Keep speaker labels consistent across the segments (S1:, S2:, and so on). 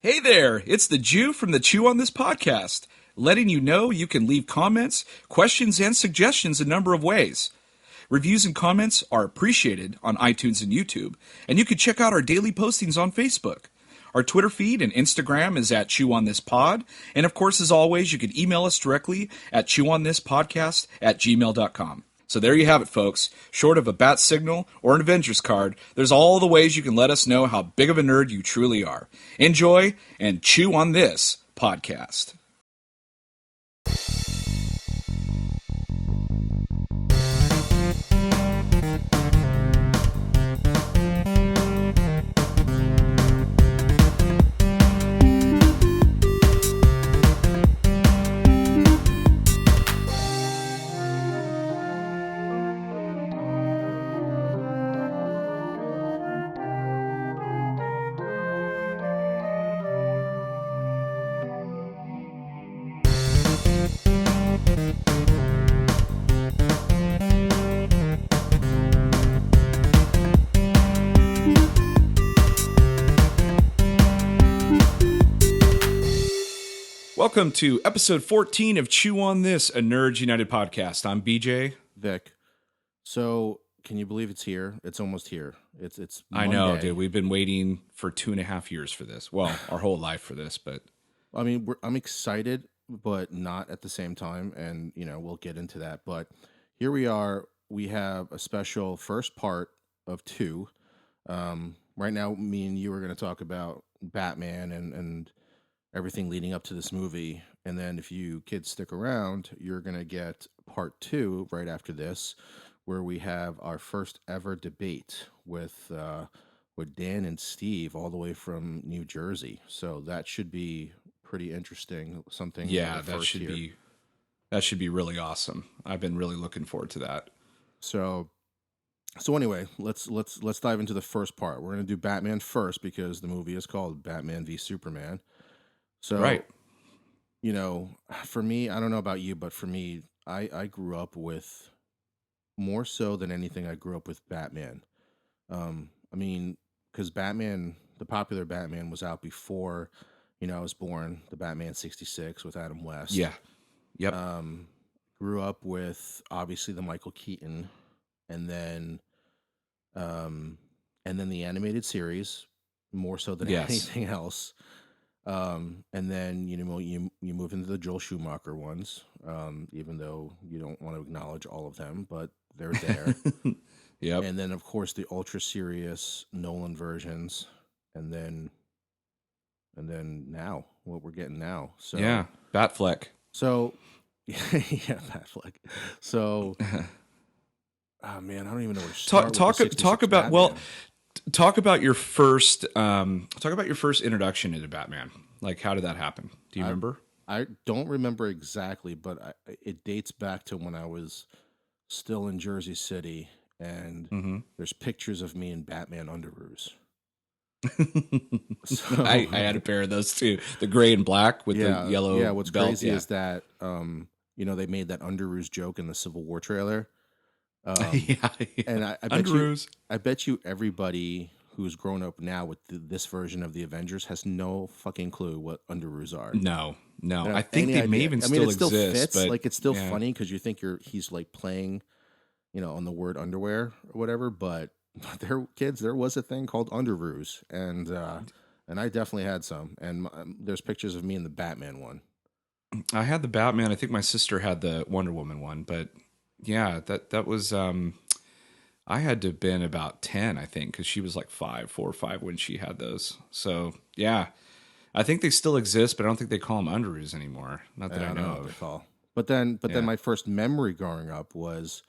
S1: Hey there, it's the Jew from the Chew on This podcast, letting you know you can leave comments, questions, and suggestions a number of ways. Reviews and comments are appreciated on iTunes and YouTube, and you can check out our daily postings on Facebook. Our Twitter feed and Instagram is at Chew on This Pod, and of course, as always, you can email us directly at chewonthispodcast@gmail.com. So there you have it, folks. Short of a bat signal or an Avengers card, there's all the ways you can let us know how big of a nerd you truly are. Enjoy and chew on this podcast. Welcome to episode 14 of Chew on This, a Nerds United podcast. I'm BJ.
S2: Vic. So, can you believe it's here? It's almost here. It's
S1: I
S2: Monday.
S1: know, dude. We've been waiting for 2.5 years for this. Well, our whole life for this, but
S2: I mean, I'm excited, but not at the same time. And, we'll get into that. But here we are. We have a special first part of two. Right now, me and you are going to talk about Batman and everything leading up to this movie. And then if you kids stick around, you're going to get part two right after this, where we have our first ever debate with Dan and Steve all the way from New Jersey. So that should be pretty interesting. Something
S1: that should be really awesome. I've been really looking forward to that.
S2: So anyway, let's dive into the first part. We're going to do Batman first because the movie is called Batman v Superman. So,
S1: right.
S2: For me, I don't know about you, but for me, I grew up with, more so than anything, I grew up with Batman. Because Batman, the popular Batman was out before, I was born, the Batman 66 with Adam West.
S1: Yeah. Yep.
S2: Grew up with, obviously, the Michael Keaton, and then the animated series, more so than anything else. And then you move into the Joel Schumacher ones, even though you don't want to acknowledge all of them, but they're there.
S1: Yep.
S2: And then of course the ultra serious Nolan versions, and then now what we're getting now. So
S1: yeah, Batfleck.
S2: So yeah, Batfleck. So oh man, I don't even know where to start.
S1: Talk about Batman. Well. Talk about your first introduction into Batman. Like, how did that happen? Do you remember?
S2: I don't remember exactly, but it dates back to when I was still in Jersey City, and there's pictures of me in Batman underoos.
S1: So, I had a pair of those too, the gray and black with the yellow.
S2: Yeah, what's
S1: belt.
S2: crazy is that they made that underoos joke in the Civil War trailer. And I bet you everybody who's grown up now with this version of the Avengers has no fucking clue what underoos are.
S1: No. I think they may even still exist.
S2: Still fits,
S1: but
S2: like it's still funny because you think he's like playing, on the word underwear or whatever. But there was a thing called underoos, and I definitely had some. And there's pictures of me in the Batman one.
S1: I had the Batman. I think my sister had the Wonder Woman one, but. Yeah, that was, I had to have been about 10, I think, because she was like 4 or 5 when she had those. So, yeah, I think they still exist, but I don't think they call them underoos anymore. Not that I know of.
S2: They call. But then my first memory growing up was,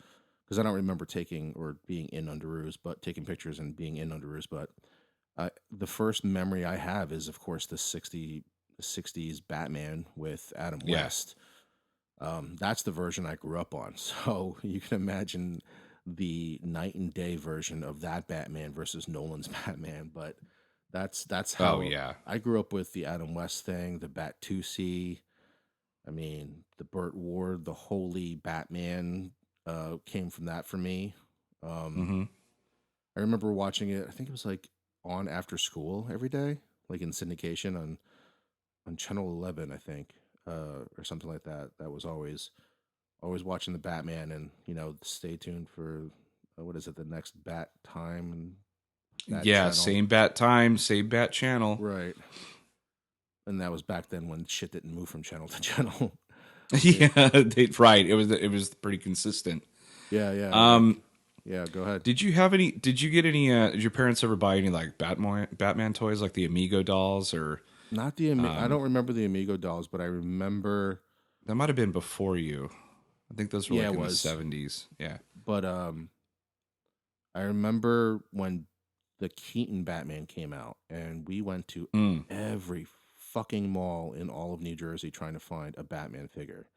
S2: because I don't remember taking or being in underoos, but taking pictures and being in underoos. But the first memory I have is, of course, the 60s Batman with Adam West. That's the version I grew up on. So you can imagine the night and day version of that Batman versus Nolan's Batman. But that's how I grew up with the Adam West thing, the Bat-2C. I mean, the Burt Ward, the Holy Batman came from that for me. I remember watching it. I think it was like on after school every day. like in syndication on Channel 11, I think, or something like that. That was always watching the Batman, and stay tuned for what is it, the next Bat time and that
S1: Yeah,
S2: channel,
S1: same bat time, same bat channel.
S2: right? And that was back then when shit didn't move from channel to channel.
S1: Yeah, right. It was pretty consistent.
S2: Yeah, yeah, yeah. Go ahead.
S1: Did you have any? Did you get any? Did your parents ever buy any like Batman toys, like the Amigo dolls, or
S2: Not the I don't remember the Amigo dolls, but I remember.
S1: that might have been before you? I think those were
S2: Yeah,
S1: like
S2: it
S1: in the
S2: was.
S1: '70s. Yeah.
S2: But I remember when the Keaton Batman came out, and we went to
S1: Mm.
S2: every fucking mall in all of New Jersey trying to find a Batman figure.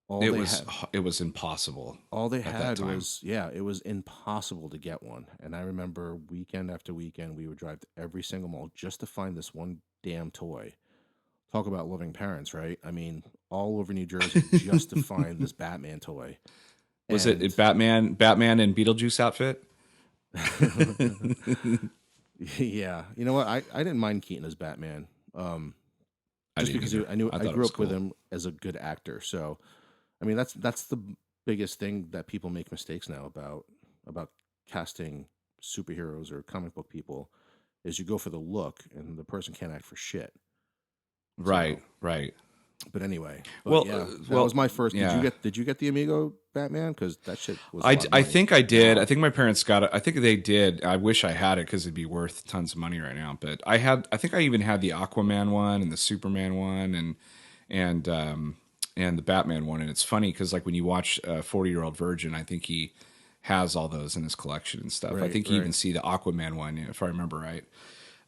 S1: It was it was impossible.
S2: All they
S1: at that
S2: had
S1: time.
S2: was, it was impossible to get one. And I remember weekend after weekend, we would drive to every single mall just to find this one damn toy. Talk about loving parents, right? I mean, all over New Jersey just to find this Batman toy.
S1: Was
S2: And
S1: it Batman and Beetlejuice outfit?
S2: yeah, you know what? I didn't mind Keaton as Batman,
S1: I
S2: just
S1: didn't
S2: because
S1: either.
S2: I
S1: thought it
S2: grew
S1: was
S2: up with
S1: cool.
S2: him as a good actor. So, I mean, that's the biggest thing that people make mistakes now about casting superheroes or comic book people is you go for the look and the person can't act for shit.
S1: Right,
S2: So,
S1: right.
S2: but anyway,
S1: Well,
S2: yeah, that
S1: well,
S2: was my first.
S1: yeah.
S2: Did you get the Amigo Batman? Because that shit was a lot of
S1: I
S2: money.
S1: think I did. I think my parents got it. I think they did. I wish I had it because it'd be worth tons of money right now. But I had. I think I even had the Aquaman one and the Superman one and and the Batman one. And it's funny because like when you watch 40-Year-Old Virgin, I think he has all those in his collection and stuff. I
S2: Right,
S1: think you even
S2: right.
S1: see the Aquaman one, if I remember right.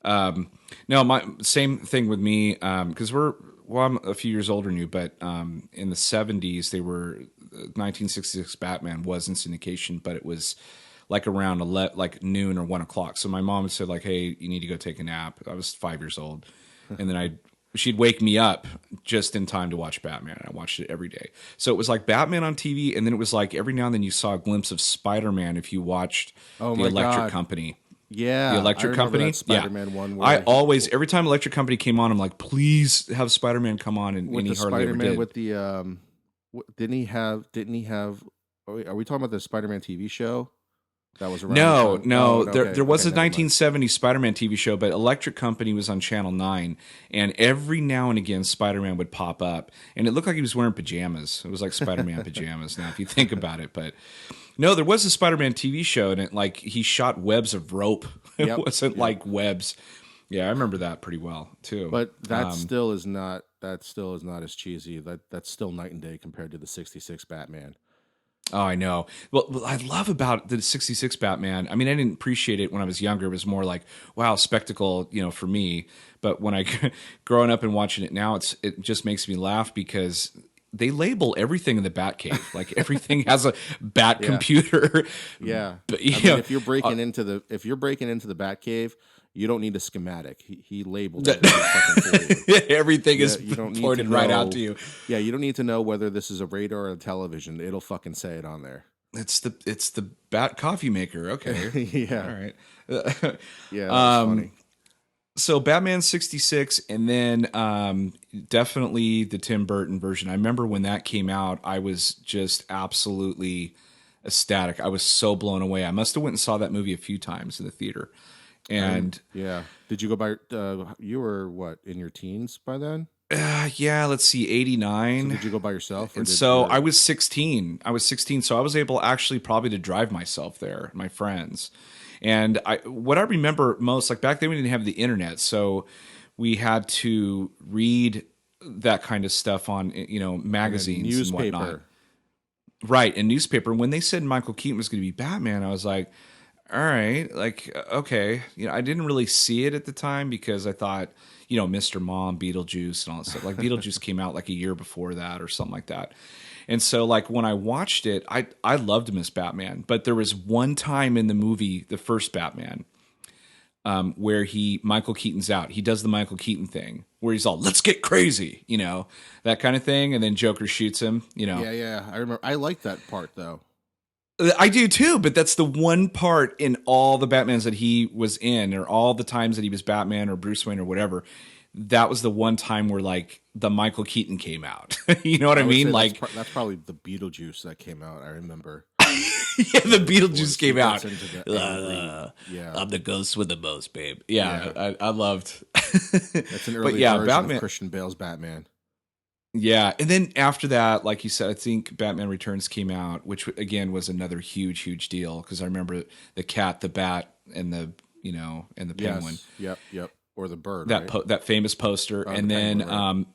S1: No, my same thing with me because I'm a few years older than you, but in the '70s they were 1966 Batman was in syndication, but it was like around like noon or 1 o'clock. So my mom said like, "Hey, you need to go take a nap." I was 5 years old, and then she'd wake me up just in time to watch Batman. I watched it every day. So it was like Batman on TV, and then it was like every now and then you saw a glimpse of Spider-Man if you watched
S2: Oh
S1: the
S2: my
S1: Electric
S2: God.
S1: Company. The
S2: Yeah, I
S1: Electric
S2: remember
S1: Company,
S2: that Spider-Man one
S1: I
S2: where he
S1: always, every time Electric Company came on, I'm like, please have Spider-Man come on, and
S2: with
S1: he
S2: the
S1: hardly ever
S2: Spider-Man
S1: did.
S2: with the didn't he have are we talking about the Spider-Man TV show that was around the
S1: No,
S2: time? Oh,
S1: no,
S2: no,
S1: there was a
S2: never mind.
S1: 1970 Spider-Man TV show, but Electric Company was on Channel 9, and every now and again Spider-Man would pop up, and it looked like he was wearing pajamas. It was like Spider-Man pajamas now, if you think about it, but no, there was a Spider-Man TV show, and it like he shot webs of rope. It
S2: Yep,
S1: wasn't
S2: yep.
S1: like webs. Yeah, I remember that pretty well too.
S2: But that still is not as cheesy. That's still night and day compared to the 66 Batman.
S1: Oh, I know. Well, what I love about the '66 Batman. I mean, I didn't appreciate it when I was younger. It was more like, wow, spectacle, for me. But when I growing up and watching it now, it just makes me laugh because they label everything in the Batcave. Like everything has a Bat
S2: Yeah.
S1: computer.
S2: Yeah.
S1: But
S2: I mean, if you're breaking into the Batcave, you don't need a schematic. He labeled everything fucking for you.
S1: everything is
S2: You don't need
S1: pointed
S2: to
S1: right
S2: know.
S1: out to you.
S2: Yeah, you don't need to know whether this is a radar or a television. It'll fucking say it on there.
S1: It's the Bat coffee maker. Okay.
S2: Yeah.
S1: All right.
S2: Yeah, that was funny.
S1: So Batman '66, and then definitely the Tim Burton version. I remember when that came out, I was just absolutely ecstatic. I was so blown away. I must have went and saw that movie a few times in the theater. And
S2: Yeah. Did you go by you were what, in your teens by then?
S1: yeah, let's see,
S2: So
S1: '89.
S2: did you go by yourself or
S1: And
S2: did
S1: so
S2: your
S1: I was 16. I was 16, so I was able actually probably to drive myself there, my friends. And what I remember most, like back then we didn't have the internet, so we had to read that kind of stuff on
S2: in a
S1: magazines and whatnot.
S2: newspaper?
S1: Right, and newspaper. When they said Michael Keaton was going to be Batman, I was like, all right, like okay. I didn't really see it at the time because I thought, Mr. Mom, Beetlejuice, and all that stuff. Like Beetlejuice came out like a year before that or something like that. And so like when I watched it, I loved him as Batman, but there was one time in the movie, the first Batman, where Michael Keaton's out. He does the Michael Keaton thing where he's all, let's get crazy, that kind of thing. And then Joker shoots him,
S2: Yeah, I remember. I liked that part though.
S1: I do too, but that's the one part in all the Batmans that he was in, or all the times that he was Batman or Bruce Wayne or whatever. That was the one time where like the Michael Keaton came out. You know what I
S2: would
S1: mean?
S2: say
S1: Like,
S2: that's probably the Beetlejuice that came out. I remember.
S1: yeah, the Beetlejuice
S2: He
S1: came
S2: gets
S1: out.
S2: into the angry, yeah,
S1: I'm the ghost with the most, babe. Yeah, I loved.
S2: that's an
S1: But
S2: early
S1: yeah,
S2: version of
S1: Batman.
S2: Christian Bale's Batman.
S1: Yeah, and then after that, like you said, I think Batman Returns came out, which again was another huge, huge deal because I remember the cat, the bat, and the and the penguin.
S2: Yes, yep. Or the bird,
S1: That
S2: right?
S1: that famous poster,
S2: The
S1: and then
S2: penguin, right?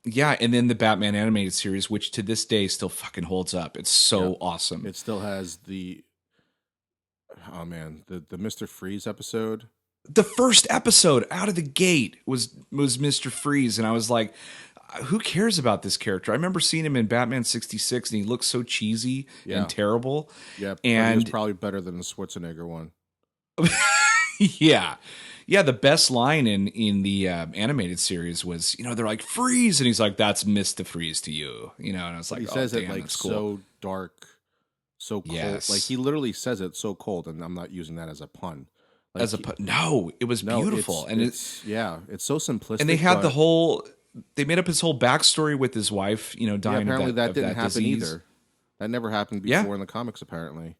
S1: yeah, and then the Batman animated series, which to this day still fucking holds up. It's
S2: Yep.
S1: so awesome.
S2: It still has the Mr. Freeze episode.
S1: The first episode out of the gate was Mr. Freeze, and I was like, who cares about this character? I remember seeing him in Batman 66 and he looked so cheesy
S2: Yeah.
S1: and terrible.
S2: Yep. But he was
S1: And
S2: probably better than the Schwarzenegger one.
S1: yeah. Yeah, the best line in the animated series was, they're like, freeze, and he's like, that's Mr. Freeze to you. And I was like,
S2: He
S1: oh,
S2: says it
S1: damn,
S2: like
S1: that's cool.
S2: so dark, so cold.
S1: Yes.
S2: Like he literally says it so cold, and I'm not using that as a pun. Like
S1: As a no, it was beautiful.
S2: It's so simplistic.
S1: And they had they made up his whole backstory with his wife, dying
S2: apparently
S1: of
S2: that didn't happen
S1: disease.
S2: either. That never happened before in the comics, apparently.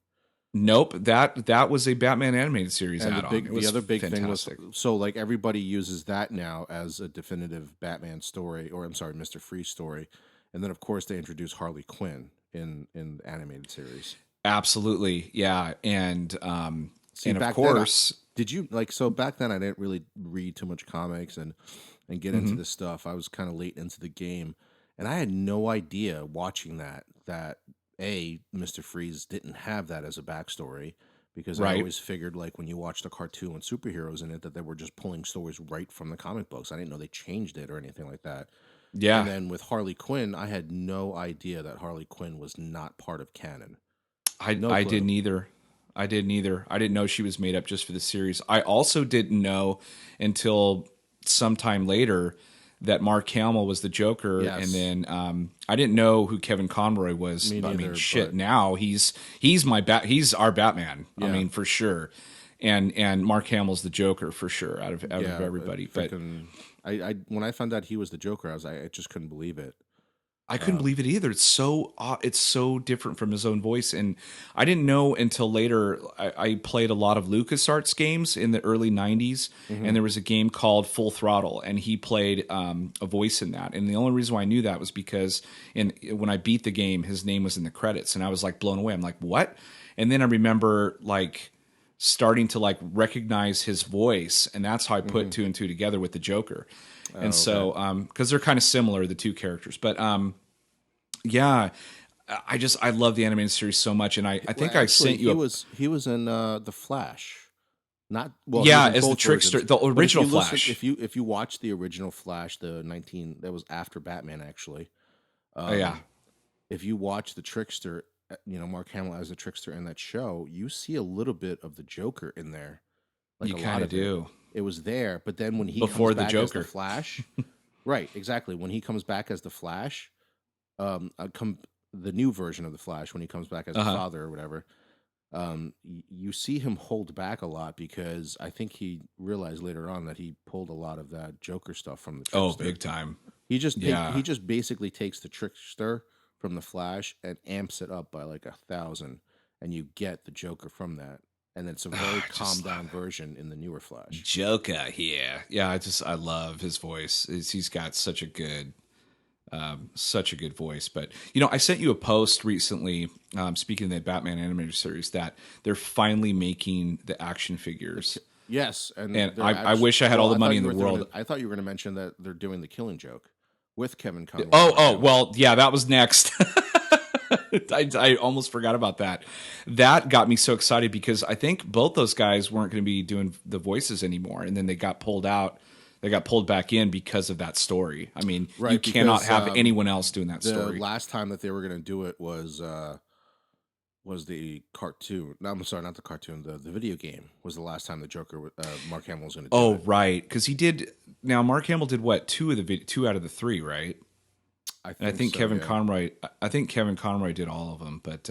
S1: Nope, that was a Batman animated series
S2: And
S1: add-on.
S2: the other big
S1: fantastic.
S2: thing was, so like everybody uses that now as a definitive Batman story, or I'm sorry, Mr. Freeze story. And then of course they introduce Harley Quinn in the animated series.
S1: Absolutely, yeah, and
S2: See,
S1: and of
S2: back
S1: course,
S2: did you so back then I didn't really read too much comics and get into this stuff. I was kind of late into the game, and I had no idea watching that Mr. Freeze didn't have that as a backstory, because I always figured like when you watched a cartoon with superheroes in it that they were just pulling stories right from the comic books. I didn't know they changed it or anything like that.
S1: yeah.
S2: And then with Harley Quinn, I had no idea that Harley Quinn was not part of canon.
S1: I didn't either. I didn't know she was made up just for the series. I also didn't know until sometime later that Mark Hamill was the Joker,
S2: Yes.
S1: and then I didn't know who Kevin Conroy was.
S2: Me
S1: I mean,
S2: neither,
S1: shit.
S2: but-
S1: He's he's our Batman. I mean, for sure. And Mark Hamill's the Joker for sure out of everybody. But
S2: I when I found out he was the Joker, I just couldn't believe it.
S1: I couldn't believe it either. It's so different from his own voice, and I didn't know until later. I played a lot of LucasArts games in the early '90s, and there was a game called Full Throttle, and he played a voice in that. And the only reason why I knew that was because when I beat the game, his name was in the credits, and I was like blown away. I'm like, what? And then I remember like starting to like recognize his voice, and that's how I put two and two together with the Joker. And so, because they're kind of similar, the two characters, but yeah, I love the animated series so much, and I think I sent you.
S2: He was in the Flash, not well.
S1: Yeah,
S2: he was in
S1: as the
S2: both
S1: trickster,
S2: versions.
S1: the
S2: But
S1: original
S2: if you listen-
S1: Flash.
S2: if you watch the original Flash, that was after Batman actually.
S1: Yeah,
S2: If you watch the trickster, Mark Hamill as the trickster in that show, you see a little bit of the Joker in there. Like
S1: you
S2: a lot
S1: kind of
S2: of
S1: do.
S2: It was there, but then when he
S1: Before
S2: comes
S1: the
S2: back
S1: Joker.
S2: as the Flash, right? Exactly. When he comes back as the Flash, the new version of the Flash, when he comes back as the father or whatever, you see him hold back a lot, because I think he realized later on that he pulled a lot of that Joker stuff from the trickster.
S1: Oh, big time.
S2: He just basically takes the trickster from the Flash and amps it up by like 1,000, and you get the Joker from that. And it's a very calmed down version in the newer Flash.
S1: Joker here. Yeah, I love his voice. He's got such a good voice. But I sent you a post recently, speaking of the Batman animated series, that they're finally making the action figures.
S2: Yes, and
S1: I wish I had all the money in the world.
S2: I thought you were going to mention that they're doing the Killing Joke with Kevin Conroy.
S1: Well, yeah, that was next. I almost forgot about that. That got me so excited because I think both those guys weren't going to be doing the voices anymore, and then they got pulled out. They got pulled back in because of that story. I mean, you cannot have anyone else doing that story.
S2: The last time that they were going to do it was the cartoon. No, I'm sorry, not the cartoon. The video game was the last time the Joker, Mark Hamill, was going to do it.
S1: Oh, right, because he did. Now, Mark Hamill did what? Two out of the three, right?
S2: I
S1: And
S2: think so. Yeah.
S1: I think Kevin Conroy did all of them, but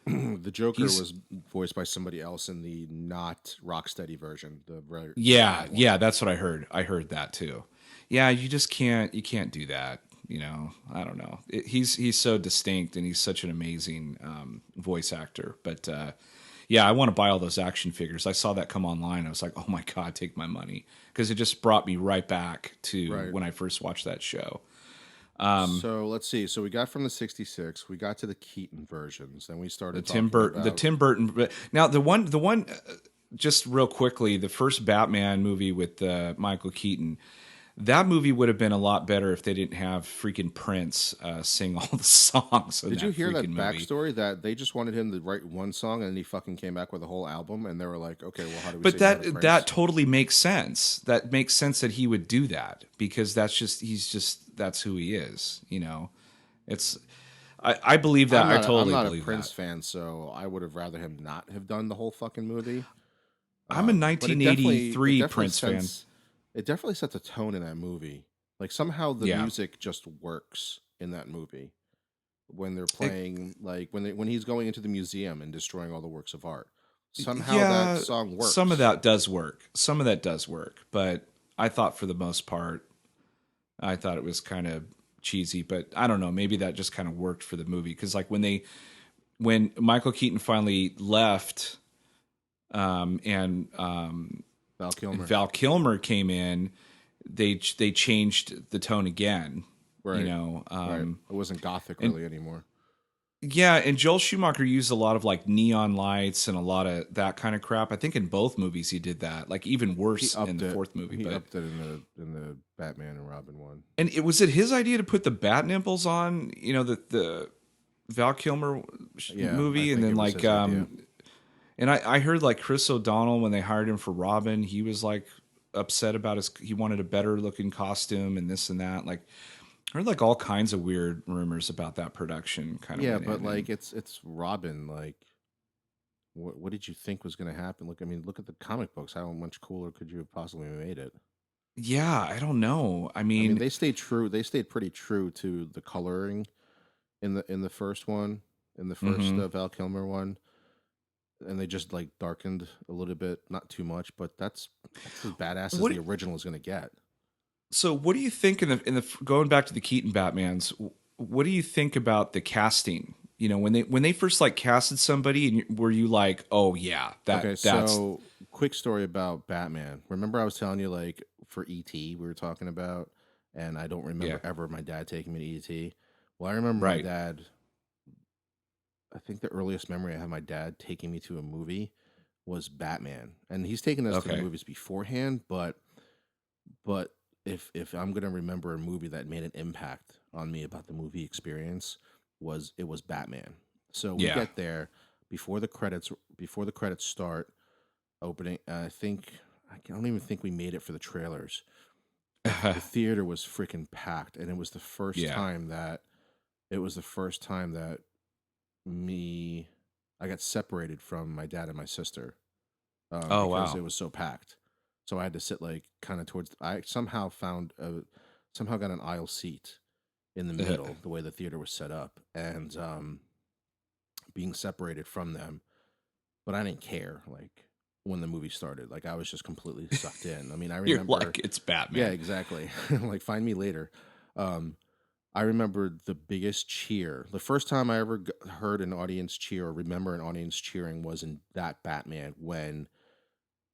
S2: The Joker
S1: he's
S2: was voiced by somebody else in the not Rocksteady version, the
S1: yeah,
S2: bad one.
S1: yeah, that's what I heard. I heard that too. Yeah, you can't do that. You know, I don't know. He's so distinct and he's such an amazing voice actor. But yeah, I want to buy all those action figures. I saw that come online. I was like, oh my god, take my money because it just brought me right back to
S2: Right.
S1: when I first watched that show.
S2: So let's see. So we got from the 66, we got to the Keaton versions, then we
S1: The
S2: started
S1: Tim
S2: talking
S1: Burton, the
S2: about.
S1: Tim Burton. Now the one, just real quickly, the first Batman movie with Michael Keaton. That movie would have been a lot better if they didn't have freaking Prince sing all the songs in
S2: Did you
S1: that
S2: hear
S1: freaking
S2: that
S1: movie.
S2: backstory that they just wanted him to write one song and then he fucking came back with a whole album and they were like, okay, well, how do we
S1: But
S2: say no to
S1: that
S2: Prince?
S1: totally makes sense. That makes sense that he would do that because that's who he is. You know, it's I believe that. I
S2: I'm
S1: totally
S2: not a
S1: believe
S2: Prince
S1: that.
S2: fan, so I would have rather him not have done the whole fucking movie.
S1: I'm a
S2: But it
S1: 1983
S2: definitely
S1: Prince fan.
S2: sets it definitely sets a tone in that movie. Like somehow the
S1: Yeah.
S2: music just works in that movie when they're
S1: It,
S2: playing, like when he's going into the museum and destroying all the works of art. Somehow that
S1: yeah,
S2: song
S1: some of
S2: works.
S1: that does work. Some of that does work, but I thought for the most part, I thought it was kind of cheesy. But I don't know. Maybe that just kind of worked for the movie because like when Michael Keaton finally left, and
S2: Val Kilmer,
S1: Val Kilmer came in, they changed the tone again. You
S2: right,
S1: know,
S2: right. It wasn't gothic
S1: and
S2: really anymore.
S1: yeah, and Joel Schumacher used a lot of like neon lights and a lot of that kind of crap. I think in both movies he did that, like even
S2: He
S1: worse in
S2: upped
S1: the
S2: it.
S1: fourth movie.
S2: He
S1: But
S2: upped it in the Batman and Robin one.
S1: and it was it his idea to put the bat nipples on, you know, the Val Kilmer
S2: Yeah, I
S1: movie, and
S2: think
S1: then
S2: it was
S1: like
S2: his idea.
S1: and I heard like Chris O'Donnell when they hired him for Robin, he was like upset about he wanted a better looking costume and this and that. Like I heard like all kinds of weird rumors about that production kind of
S2: Yeah,
S1: went
S2: but
S1: in and
S2: like it's Robin. Like, what did you think was going to happen? Look, I mean, look at the comic books. How much cooler could you have possibly made it?
S1: yeah, I don't know. I
S2: I mean,
S1: mean,
S2: they stayed true. They stayed pretty true to the coloring in the first one, in the first
S1: mhm.
S2: Val Kilmer one, and they just like darkened a little bit, not too much, but that's as badass as
S1: What
S2: the original is going to get.
S1: so what do you think in the going back to the Keaton Batmans? What do you think about the casting? You know, when they first like casted somebody, and were you like, oh yeah,
S2: Okay,
S1: that's
S2: so quick story about Batman. Remember, I was telling you like for ET we were talking about, and I don't
S1: yeah,
S2: remember ever my dad taking me to ET. Well, I remember my
S1: right,
S2: dad. I think the earliest memory I have my dad taking me to a movie was Batman, and he's taken us to the
S1: okay,
S2: movies beforehand. But if I'm gonna remember a movie that made an impact on me about the movie experience, was Batman. So we
S1: yeah,
S2: get there before the credits start opening. I think I don't even think we made it for the trailers. The theater was freaking packed, and
S1: yeah.
S2: it was the first time that me I got separated from my dad and my sister
S1: Oh
S2: because it
S1: wow,
S2: was so packed. So I had to sit like kind of towards. I somehow got an aisle seat in the middle, the way the theater was set up, and being separated from them. But I didn't care. Like when the movie started, like I was just completely sucked in. I mean, I
S1: you're
S2: remember.
S1: like it's
S2: Yeah,
S1: Batman.
S2: exactly. Like find me later. Um, I remember the biggest cheer. The first time I ever heard an audience cheer or remember an audience cheering was in that Batman when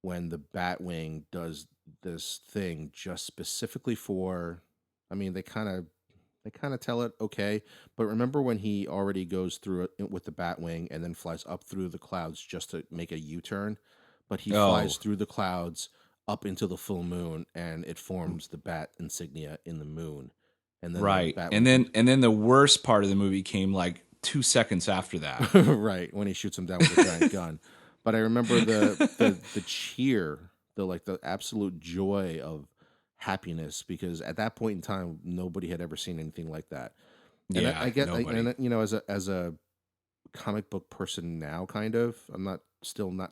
S2: the Batwing does this thing just specifically for. I mean, they kind of tell it okay, but remember when he already goes through it with the Batwing and then flies up through the clouds just to make a U-turn, but he flies
S1: Oh
S2: through the clouds up into the full moon and it forms the bat insignia in the moon, and then the
S1: right,
S2: Batwing
S1: and then the worst part of the movie came like 2 seconds after that.
S2: right when he shoots him down with a giant gun. But I remember the cheer, the absolute joy of happiness because at that point in time nobody had ever seen anything like that. And
S1: Yeah,
S2: and
S1: nobody.
S2: you know, as a comic book person now, kind of, I'm not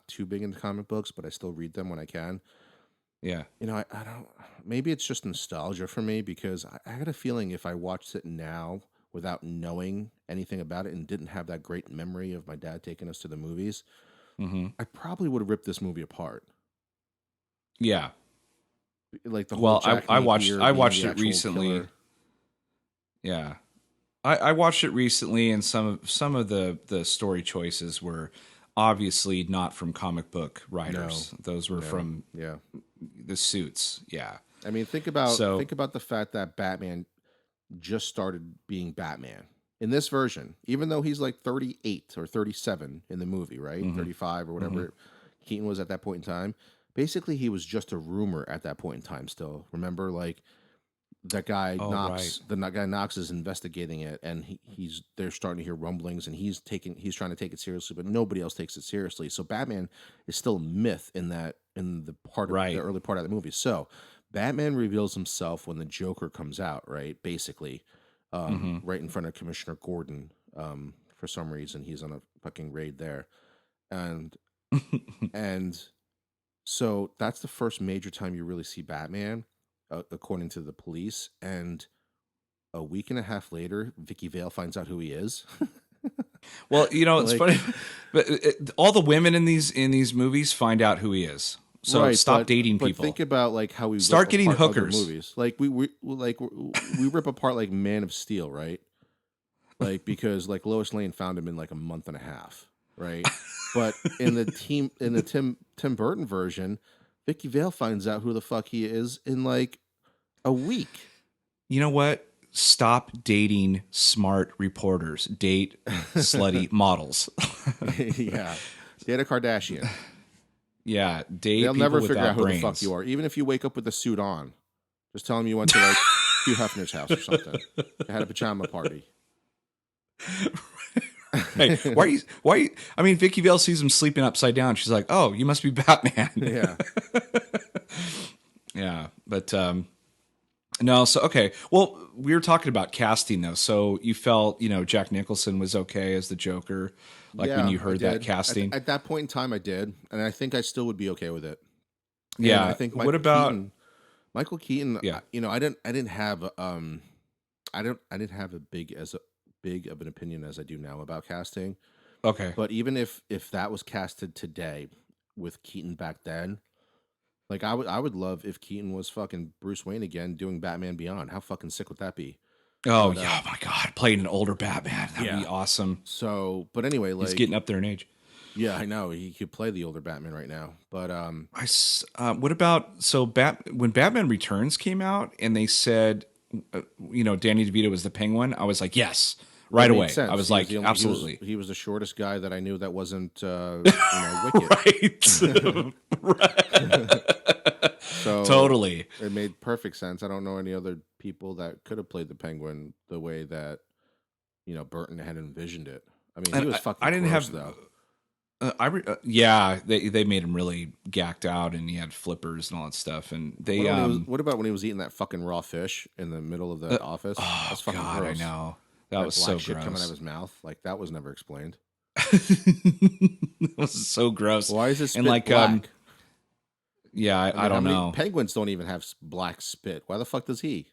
S2: too big into comic books, but I still read them when I can.
S1: Yeah,
S2: You know, I don't. Maybe it's just nostalgia for me because I got a feeling if I watched it now without knowing anything about it and didn't have that great memory of my dad taking us to the movies,
S1: Mm-hmm.
S2: I probably would have ripped this movie apart.
S1: Yeah.
S2: Like the whole
S1: Well,
S2: Jack
S1: I watched
S2: Napier
S1: I
S2: being
S1: watched
S2: the
S1: it
S2: actual
S1: recently.
S2: killer.
S1: Yeah. I watched it recently, and some of the story choices were obviously not from comic book
S2: No,
S1: writers. Those were
S2: no,
S1: from
S2: yeah.
S1: the suits. Yeah.
S2: I mean,
S1: So
S2: think about the fact that Batman just started being Batman in this version, even though he's like 38 or 37 in the movie, right?
S1: hmm
S2: 35 or
S1: hmm
S2: whatever Keaton was at that point in time. Basically, he was just a rumor at that point in time. Still, remember, like that guy
S1: Oh right.
S2: Knox, the guy Knox is investigating it, and he's they're starting to hear rumblings, and he's trying to take it seriously, but nobody else takes it seriously. So Batman is still a myth in the part of the
S1: Right.
S2: early part of the movie. So Batman reveals himself when the Joker comes out, right? Basically,
S1: hmm
S2: right in front of Commissioner Gordon. For some reason, he's on a fucking raid there, and and so that's the first major time you really see Batman, according to the police. And a week and a half later, Vicky Vale finds out who he is.
S1: Well, it's
S2: Like,
S1: funny, but all the women in these movies find out who he is. So
S2: right,
S1: stop dating
S2: but think
S1: people.
S2: about like how we rip
S1: Start getting
S2: apart other
S1: hookers.
S2: movies. Like we rip apart like Man of Steel, right? Like because like Lois Lane found him in like a month and a half, right? But in the Tim Burton version, Vicky Vale finds out who the fuck he is in like a week.
S1: You know what? Stop dating smart reporters. Date slutty models.
S2: Yeah. Data Kardashian.
S1: Yeah, date
S2: They'll
S1: people
S2: never figure
S1: without
S2: out who the fuck
S1: brains.
S2: you are. Even if you wake up with a suit on. Just tell them you went to like Hugh Hefner's house or something. They had a pajama party.
S1: Hey, why? I mean, Vicky Vale sees him sleeping upside down. She's like, "Oh, you must be Batman."
S2: Yeah.
S1: Yeah, but no. So okay. Well, we were talking about casting though. So you felt Jack Nicholson was okay as the Joker, like when
S2: Yeah,
S1: you
S2: I
S1: heard that
S2: did.
S1: casting.
S2: At that point in time, I did. And I think I still would be okay with it. And I
S1: Yeah.
S2: think
S1: What about?
S2: Michael Keaton,
S1: Yeah.
S2: I didn't have, I didn't have a big of an opinion as I do now about casting.
S1: Okay.
S2: But even if that was casted today with Keaton back then, like I would love if Keaton was fucking Bruce Wayne again doing Batman Beyond. How fucking sick would that be?
S1: Oh
S2: But
S1: yeah. Oh my God. Playing an older Batman. That'd
S2: yeah.
S1: be awesome.
S2: So, but anyway,
S1: He's
S2: like
S1: getting up there in age.
S2: yeah, I know he could play the older Batman right now. But
S1: What about when Batman Returns came out and they said, Danny DeVito was the Penguin? I was like, yes,
S2: that
S1: right
S2: made
S1: away. I
S2: sense.
S1: was
S2: He was
S1: like,
S2: the only,
S1: absolutely,
S2: he was the shortest guy that I knew that wasn't Wicket.
S1: right, right,
S2: So
S1: totally.
S2: it made perfect sense. I don't know any other people that could have played the Penguin the way that Burton had envisioned it. I mean, he
S1: And
S2: was
S1: I
S2: fucking
S1: didn't
S2: gross
S1: have.
S2: though.
S1: Yeah, they made him really gacked out, and he had flippers and all that stuff. And they
S2: What about when he was eating that fucking raw fish in the middle of the office?
S1: oh
S2: That's fucking
S1: God, I
S2: gross.
S1: know that
S2: That
S1: was
S2: black
S1: so
S2: shit coming out of
S1: gross.
S2: his mouth, like that was never explained.
S1: It was so gross.
S2: Why is his
S1: And
S2: spit
S1: like
S2: black?
S1: yeah,
S2: I
S1: I
S2: mean, how
S1: don't
S2: many
S1: know.
S2: penguins don't even have black spit? Why the fuck does he?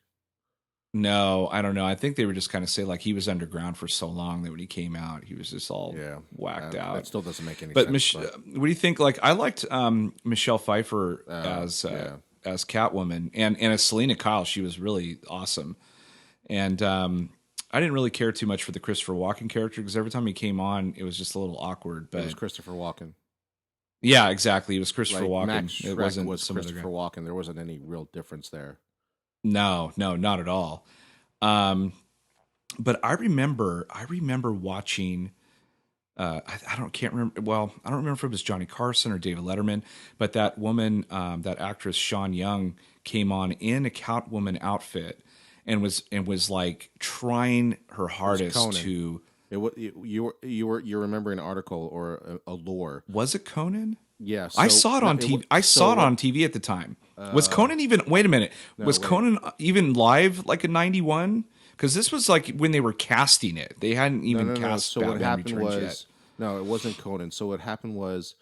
S1: No, I don't know. I think they were just kind of say like he was underground for so long that when he came out, he was just all
S2: Yeah,
S1: whacked
S2: that
S1: out.
S2: still doesn't make any
S1: But
S2: sense. But
S1: what do you think? Like I liked Michelle Pfeiffer
S2: yeah,
S1: as Catwoman and as Selena Kyle. She was really awesome. And I didn't really care too much for the Christopher Walken character because every time he came on, it was just a little awkward.
S2: it was
S1: But
S2: Christopher Walken.
S1: yeah, exactly. It was Christopher
S2: Like
S1: Walken.
S2: Max
S1: It
S2: Shrek
S1: wasn't
S2: was
S1: some other
S2: Christopher
S1: guy.
S2: Walken. There wasn't any real difference there.
S1: No, no, not at all. Um, but I remember watching. I don't can't remember. Well, I don't remember if it was Johnny Carson or David Letterman, but that woman, that actress Sean Young, came on in a Catwoman outfit and was like trying her
S2: It was
S1: hardest
S2: Conan.
S1: to.
S2: It was you're remembering an article or a lore.
S1: Was it Conan?
S2: Yeah,
S1: I
S2: so
S1: saw it
S2: no,
S1: on TV. I
S2: so
S1: saw it
S2: what?
S1: on TV at the time. Was Conan even? Wait a minute.
S2: No,
S1: Was
S2: wait.
S1: Conan even live like in '91? Because this was like when they were casting it. They hadn't even
S2: No.
S1: cast
S2: So what
S1: Batman
S2: happened
S1: Returns
S2: was
S1: yet.
S2: no, it wasn't Conan. So what happened was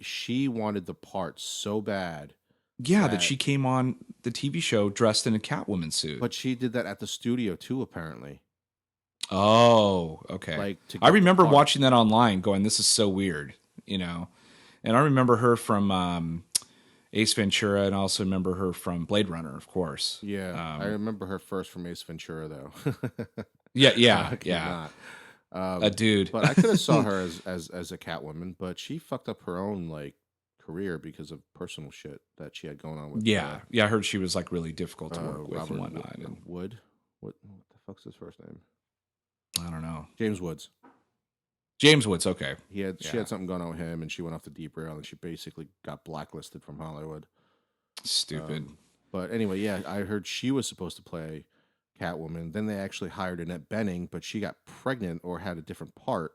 S2: she wanted the part so bad
S1: Yeah, that
S2: that,
S1: she came on the TV show dressed in a Catwoman suit.
S2: but she did that at the studio too, apparently.
S1: Oh, okay.
S2: like to
S1: I
S2: get the
S1: remember
S2: part.
S1: watching that online, going, "This is so weird," you know. And I remember her from Ace Ventura, and I also remember her from Blade Runner, of course.
S2: Yeah, I remember her first from Ace Ventura though.
S1: Yeah, yeah,
S2: I
S1: yeah.
S2: cannot.
S1: A dude.
S2: But I could have saw her as a Catwoman, but she fucked up her own like career because of personal shit that she had going on with
S1: Yeah, yeah. I heard she was like really difficult to work with and
S2: Robert
S1: whatnot, and
S2: Wood. What the fuck's his first name?
S1: I don't know.
S2: James Woods.
S1: James Woods. Okay.
S2: She
S1: Yeah.
S2: had something going on with him, and she went off the deep rail, and she basically got blacklisted from Hollywood.
S1: Stupid.
S2: But anyway, yeah, I heard she was supposed to play Catwoman. Then they actually hired Annette Bening, but she got pregnant or had a different part.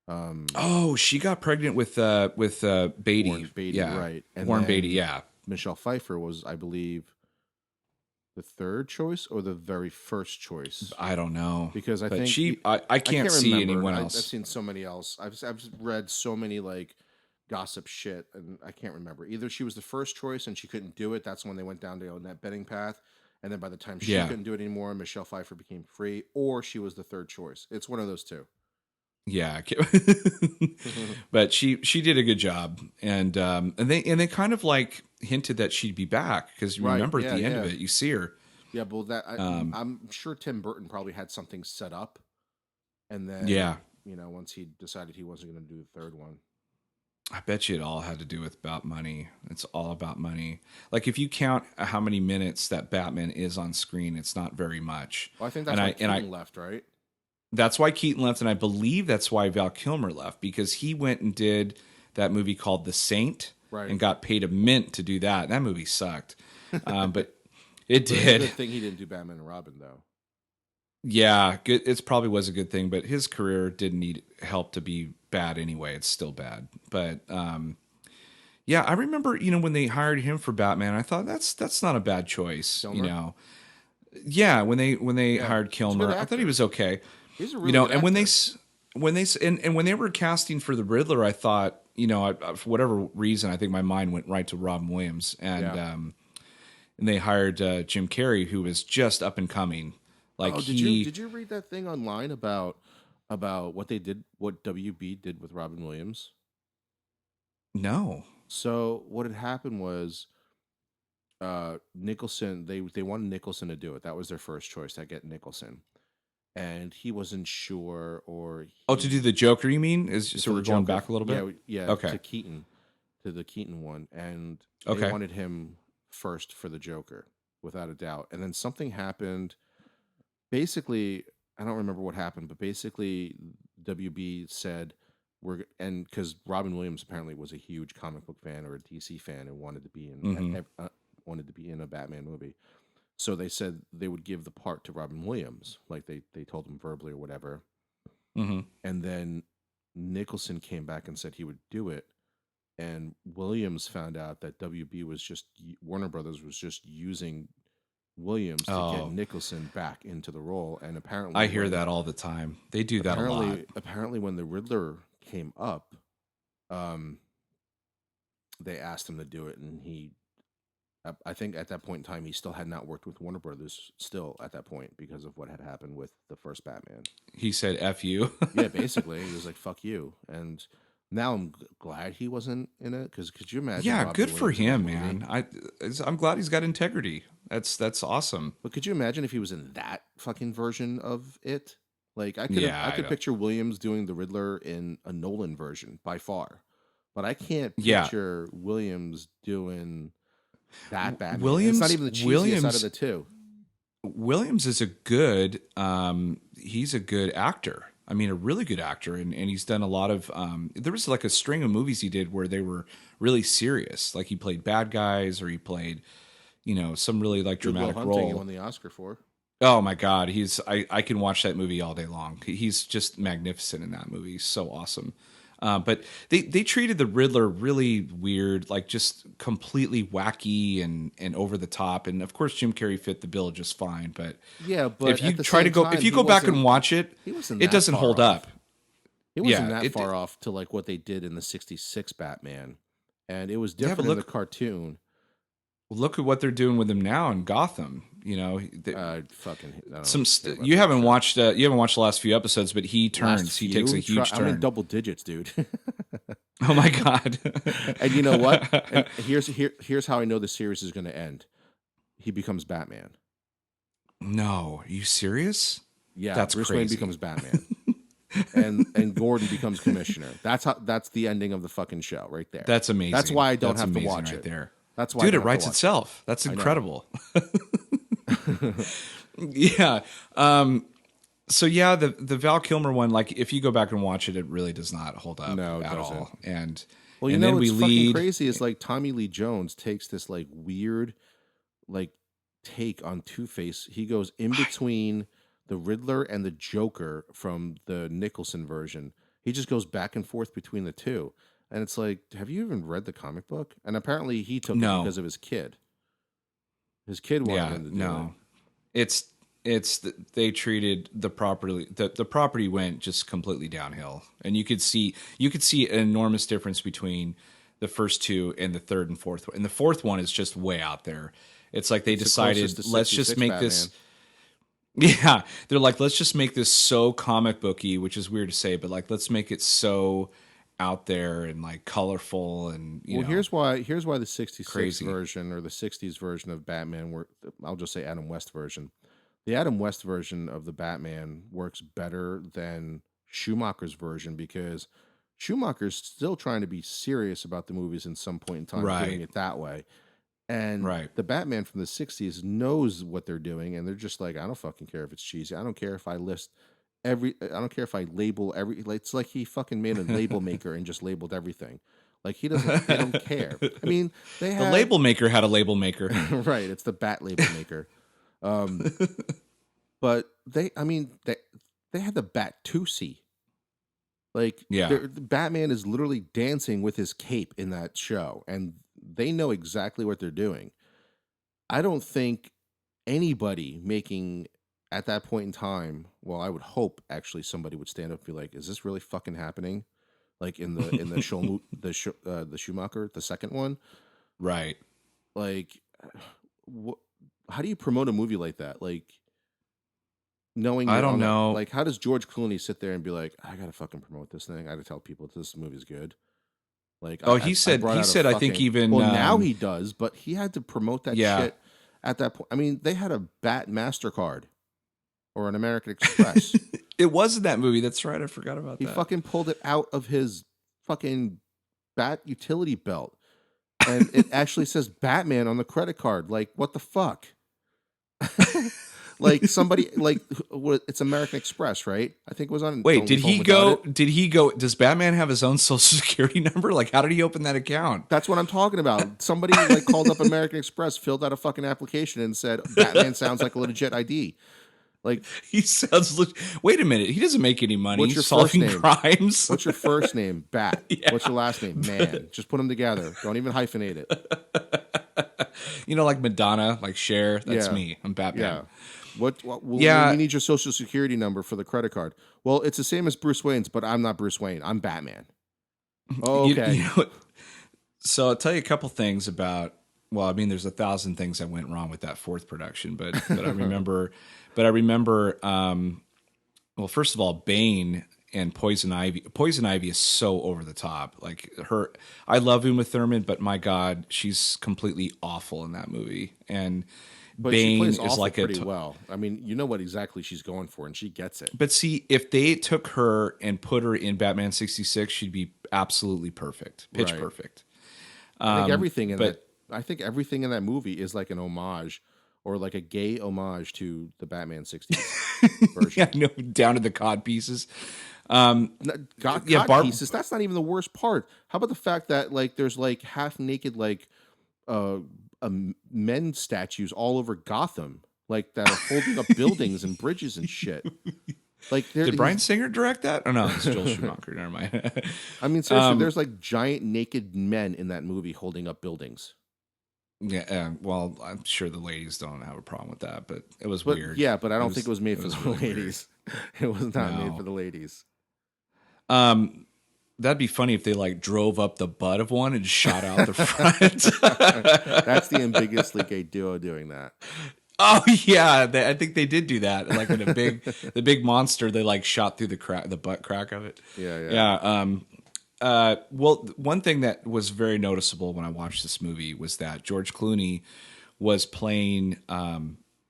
S1: Oh, she got pregnant with Beatty.
S2: Warren Beatty,
S1: Yeah,
S2: right? And
S1: Warren
S2: then
S1: Beatty. Yeah.
S2: Michelle Pfeiffer was, I believe, the third choice or the very first choice.
S1: I don't know
S2: Because I
S1: but
S2: think
S1: I can't see
S2: remember.
S1: anyone
S2: I've
S1: else.
S2: seen so many else. I've read so many like gossip shit, and I can't remember. Either she was the first choice and she couldn't do it. That's when they went down to that betting path. And then by the time she
S1: Yeah.
S2: couldn't do it anymore, Michelle Pfeiffer became free, or she was the third choice. It's one of those two.
S1: Yeah, but she did a good job, and they kind of like hinted that she'd be back because you
S2: Right,
S1: remember at
S2: yeah,
S1: the end
S2: yeah.
S1: of it, you see her.
S2: Yeah, but I'm sure Tim Burton probably had something set up, and then
S1: Yeah,
S2: once he decided he wasn't going to do the third one.
S1: I bet you it all had to do with about money. It's all about money. Like if you count how many minutes that Batman is on screen, it's not very much.
S2: Well, I think that's why Keaton left, right?
S1: That's why Keaton left, and I believe that's why Val Kilmer left, because he went and did that movie called The Saint,
S2: right,
S1: and got paid a mint to do that. That movie sucked, but it did.
S2: It's a good thing he didn't do Batman and Robin, though.
S1: Yeah, good. It probably was a good thing, but his career didn't need help to be bad anyway. It's still bad, but yeah, I remember when they hired him for Batman, I thought that's not a bad choice.
S2: Kilmer?
S1: Yeah, when they hired Kilmer, I thought he was okay.
S2: He's a really good
S1: and
S2: actor.
S1: when they were casting for the Riddler, I thought for whatever reason, I think my mind went right to Robin Williams, and they hired Jim Carrey, who was just up and coming. Like
S2: did you read that thing online about what they did, what WB did with Robin Williams?
S1: No.
S2: So what had happened was Nicholson, they wanted Nicholson to do it. That was their first choice, to get Nicholson. And he wasn't sure, or
S1: to do the Joker, you mean? So we're going back a little bit?
S2: Yeah,
S1: okay.
S2: To the Keaton one. And they wanted him first for the Joker, without a doubt. And then something happened. Basically, I don't remember what happened, but basically WB said because Robin Williams apparently was a huge comic book fan or a DC fan and wanted to be in a Batman movie. So they said they would give the part to Robin Williams, like they told him verbally or whatever.
S1: Mm-hmm.
S2: And then Nicholson came back and said he would do it. And Williams found out that Warner Brothers was just using Williams to get Nicholson back into the role. And apparently,
S1: I hear that all the time. They do that a lot.
S2: Apparently, when the Riddler came up, they asked him to do it, and I think at that point in time, he still had not worked with Warner Brothers still at that point because of what had happened with the first Batman.
S1: He said, F you.
S2: Yeah, basically. He was like, fuck you. And now I'm glad he wasn't in it, because could you imagine?
S1: Yeah, good for him, man. I'm glad he's got integrity. That's awesome.
S2: But could you imagine if he was in that fucking version of it? Like I could picture Williams doing the Riddler in a Nolan version by far. But I can't picture Williams doing that Batman. Williams, it's not even the cheesiest out of the two.
S1: Williams is he's a good actor. I mean, a really good actor, and he's done a lot of. There was like a string of movies he did where they were really serious, like he played bad guys, or he played, some really like dramatic role.
S2: He won the Oscar for.
S1: Oh my God, I can watch that movie all day long. He's just magnificent in that movie. He's so awesome. But they treated the Riddler really weird, like just completely wacky and over the top. And of course, Jim Carrey fit the bill just fine. But if you go back and watch it, it doesn't hold up.
S2: It wasn't that far off to like what they did in the '66 Batman, and it was different in the cartoon.
S1: Look at what they're doing with him now in Gotham.
S2: Fucking I don't
S1: some
S2: care about
S1: you
S2: that
S1: haven't
S2: show.
S1: watched the last few episodes, but he
S2: Last
S1: turns. He takes a
S2: few,
S1: huge
S2: I'm in
S1: turn.
S2: double digits, dude.
S1: Oh my god!
S2: And you know what? And here's how I know the series is going to end. He becomes Batman.
S1: No, are you serious?
S2: Yeah,
S1: That's
S2: Bruce Wayne
S1: crazy.
S2: becomes Batman. And Gordon becomes commissioner. That's the ending of the fucking show right there.
S1: That's amazing.
S2: That's why I don't
S1: That's
S2: have to
S1: amazing
S2: watch
S1: right
S2: it.
S1: there.
S2: That's why
S1: Dude,
S2: I
S1: it
S2: don't have
S1: writes
S2: to watch
S1: itself. That's
S2: I know.
S1: incredible. Yeah. So yeah, the Val Kilmer one, like if you go back and watch it, it really does not hold up
S2: No, it
S1: at
S2: doesn't.
S1: all. And
S2: Well, you
S1: and
S2: know
S1: then we
S2: what's fucking
S1: lead.
S2: crazy is like Tommy Lee Jones takes this like weird like take on Two-Face. He goes in between the Riddler and the Joker from the Nicholson version. He just goes back and forth between the two. And it's like, have you even read the comic book? And apparently he took it
S1: No.
S2: because of his kid. His kid wanted him to do
S1: no. They treated the property the property went just completely downhill, and you could see an enormous difference between the first two and the third and fourth one. And the fourth one is just way out there. It's like they
S2: It's the closest
S1: decided
S2: to
S1: let's just
S2: 66
S1: make
S2: Batman.
S1: this. Yeah, they're like let's just make this so comic booky, which is weird to say, but like let's make it so out there and like colorful and you know.
S2: Here's why the 66
S1: Crazy.
S2: version or the 60s version of Batman I'll just say Adam West version. The Adam West version of the Batman works better than Schumacher's version because Schumacher's still trying to be serious about the movies in some point in time,
S1: Right.
S2: doing it that way. And
S1: Right.
S2: the Batman from the 60s knows what they're doing, and they're just like, I don't fucking care if it's cheesy. I don't care if I don't care if I label every. It's like he fucking made a label maker and just labeled everything. Like they don't care. I mean,
S1: The label maker had a label maker.
S2: Right. It's the Bat label maker. But they had the Bat-Tusi. Like,
S1: Yeah.
S2: Batman is literally dancing with his cape in that show, and they know exactly what they're doing. I don't think anybody making at that point in time, well, I would hope actually somebody would stand up and be like, "Is this really fucking happening?" Like in the show, the Schumacher, the second one,
S1: Right.
S2: like, how do you promote a movie like that? Like, knowing
S1: I don't know.
S2: like, how does George Clooney sit there and be like, I gotta fucking promote this thing. I gotta tell people this movie's good. Like,
S1: he said I think even
S2: well now he does, but he had to promote that
S1: Yeah.
S2: shit at that point. I mean, they had a Bat MasterCard or an American Express.
S1: It was in that movie. That's right. I forgot about
S2: He
S1: that.
S2: fucking pulled it out of his fucking Bat utility belt, and it actually says Batman on the credit card. Like, what the fuck? Like somebody like it's American Express, right? I think it was on.
S1: Wait,
S2: Don't
S1: did
S2: Leave
S1: he
S2: Home Without
S1: go?
S2: It.
S1: Did he go? Does Batman have his own social security number? Like, how did he open that account?
S2: That's what I'm talking about. Somebody like called up American Express, filled out a fucking application, and said Batman sounds like a legit ID. Like,
S1: He sounds. Wait a minute. He doesn't make any money.
S2: What's your
S1: solving
S2: first name?
S1: crimes.
S2: What's your first name? Bat.
S1: Yeah.
S2: What's your last name? Man. Just put them together. Don't even hyphenate it.
S1: You know, like Madonna, like Cher. That's
S2: Yeah.
S1: me. I'm Batman.
S2: Yeah. Well,
S1: Yeah.
S2: we need your social security number for the credit card. Well, it's the same as Bruce Wayne's, but I'm not Bruce Wayne. I'm Batman. Oh, okay.
S1: You know, so I'll tell you a couple things about. Well, I mean, there's 1,000 things that went wrong with that fourth production, but I remember, well, first of all, Bane and Poison Ivy. Poison Ivy is so over the top. Like her, I love Uma Thurman, but my God, she's completely awful in that movie. And
S2: But
S1: Bane
S2: she plays
S1: is
S2: awful
S1: like
S2: pretty well. I mean, you know what exactly she's going for, and she gets it.
S1: But see, if they took her and put her in Batman 66, she'd be absolutely perfect, pitch
S2: Right.
S1: perfect.
S2: I think everything in
S1: but-
S2: I think everything in that movie is like an homage or like a gay homage to the Batman 60s version.
S1: Yeah, no, down to the cod pieces.
S2: God
S1: Barb-
S2: pieces. That's not even the worst part. How about the fact that like there's like half naked like men statues all over Gotham, like that are holding up buildings and bridges and shit. Like,
S1: Did Bryan Singer direct that? Oh no, it's Joel Schumacher. Never mind.
S2: I mean, seriously, there's like giant naked men in that movie holding up buildings.
S1: Yeah, well, I'm sure the ladies don't have a problem with that, but it was
S2: But
S1: weird.
S2: yeah, but I don't think it was made for the
S1: really weird.
S2: ladies. It was not made
S1: No.
S2: for the ladies.
S1: That'd be funny if they like drove up the butt of one and shot out the front.
S2: That's the ambiguously gay duo doing that.
S1: Oh yeah, I think they did do that. Like in the big monster, they like shot through the butt crack of it.
S2: Yeah.
S1: Well, one thing that was very noticeable when I watched this movie was that George Clooney was playing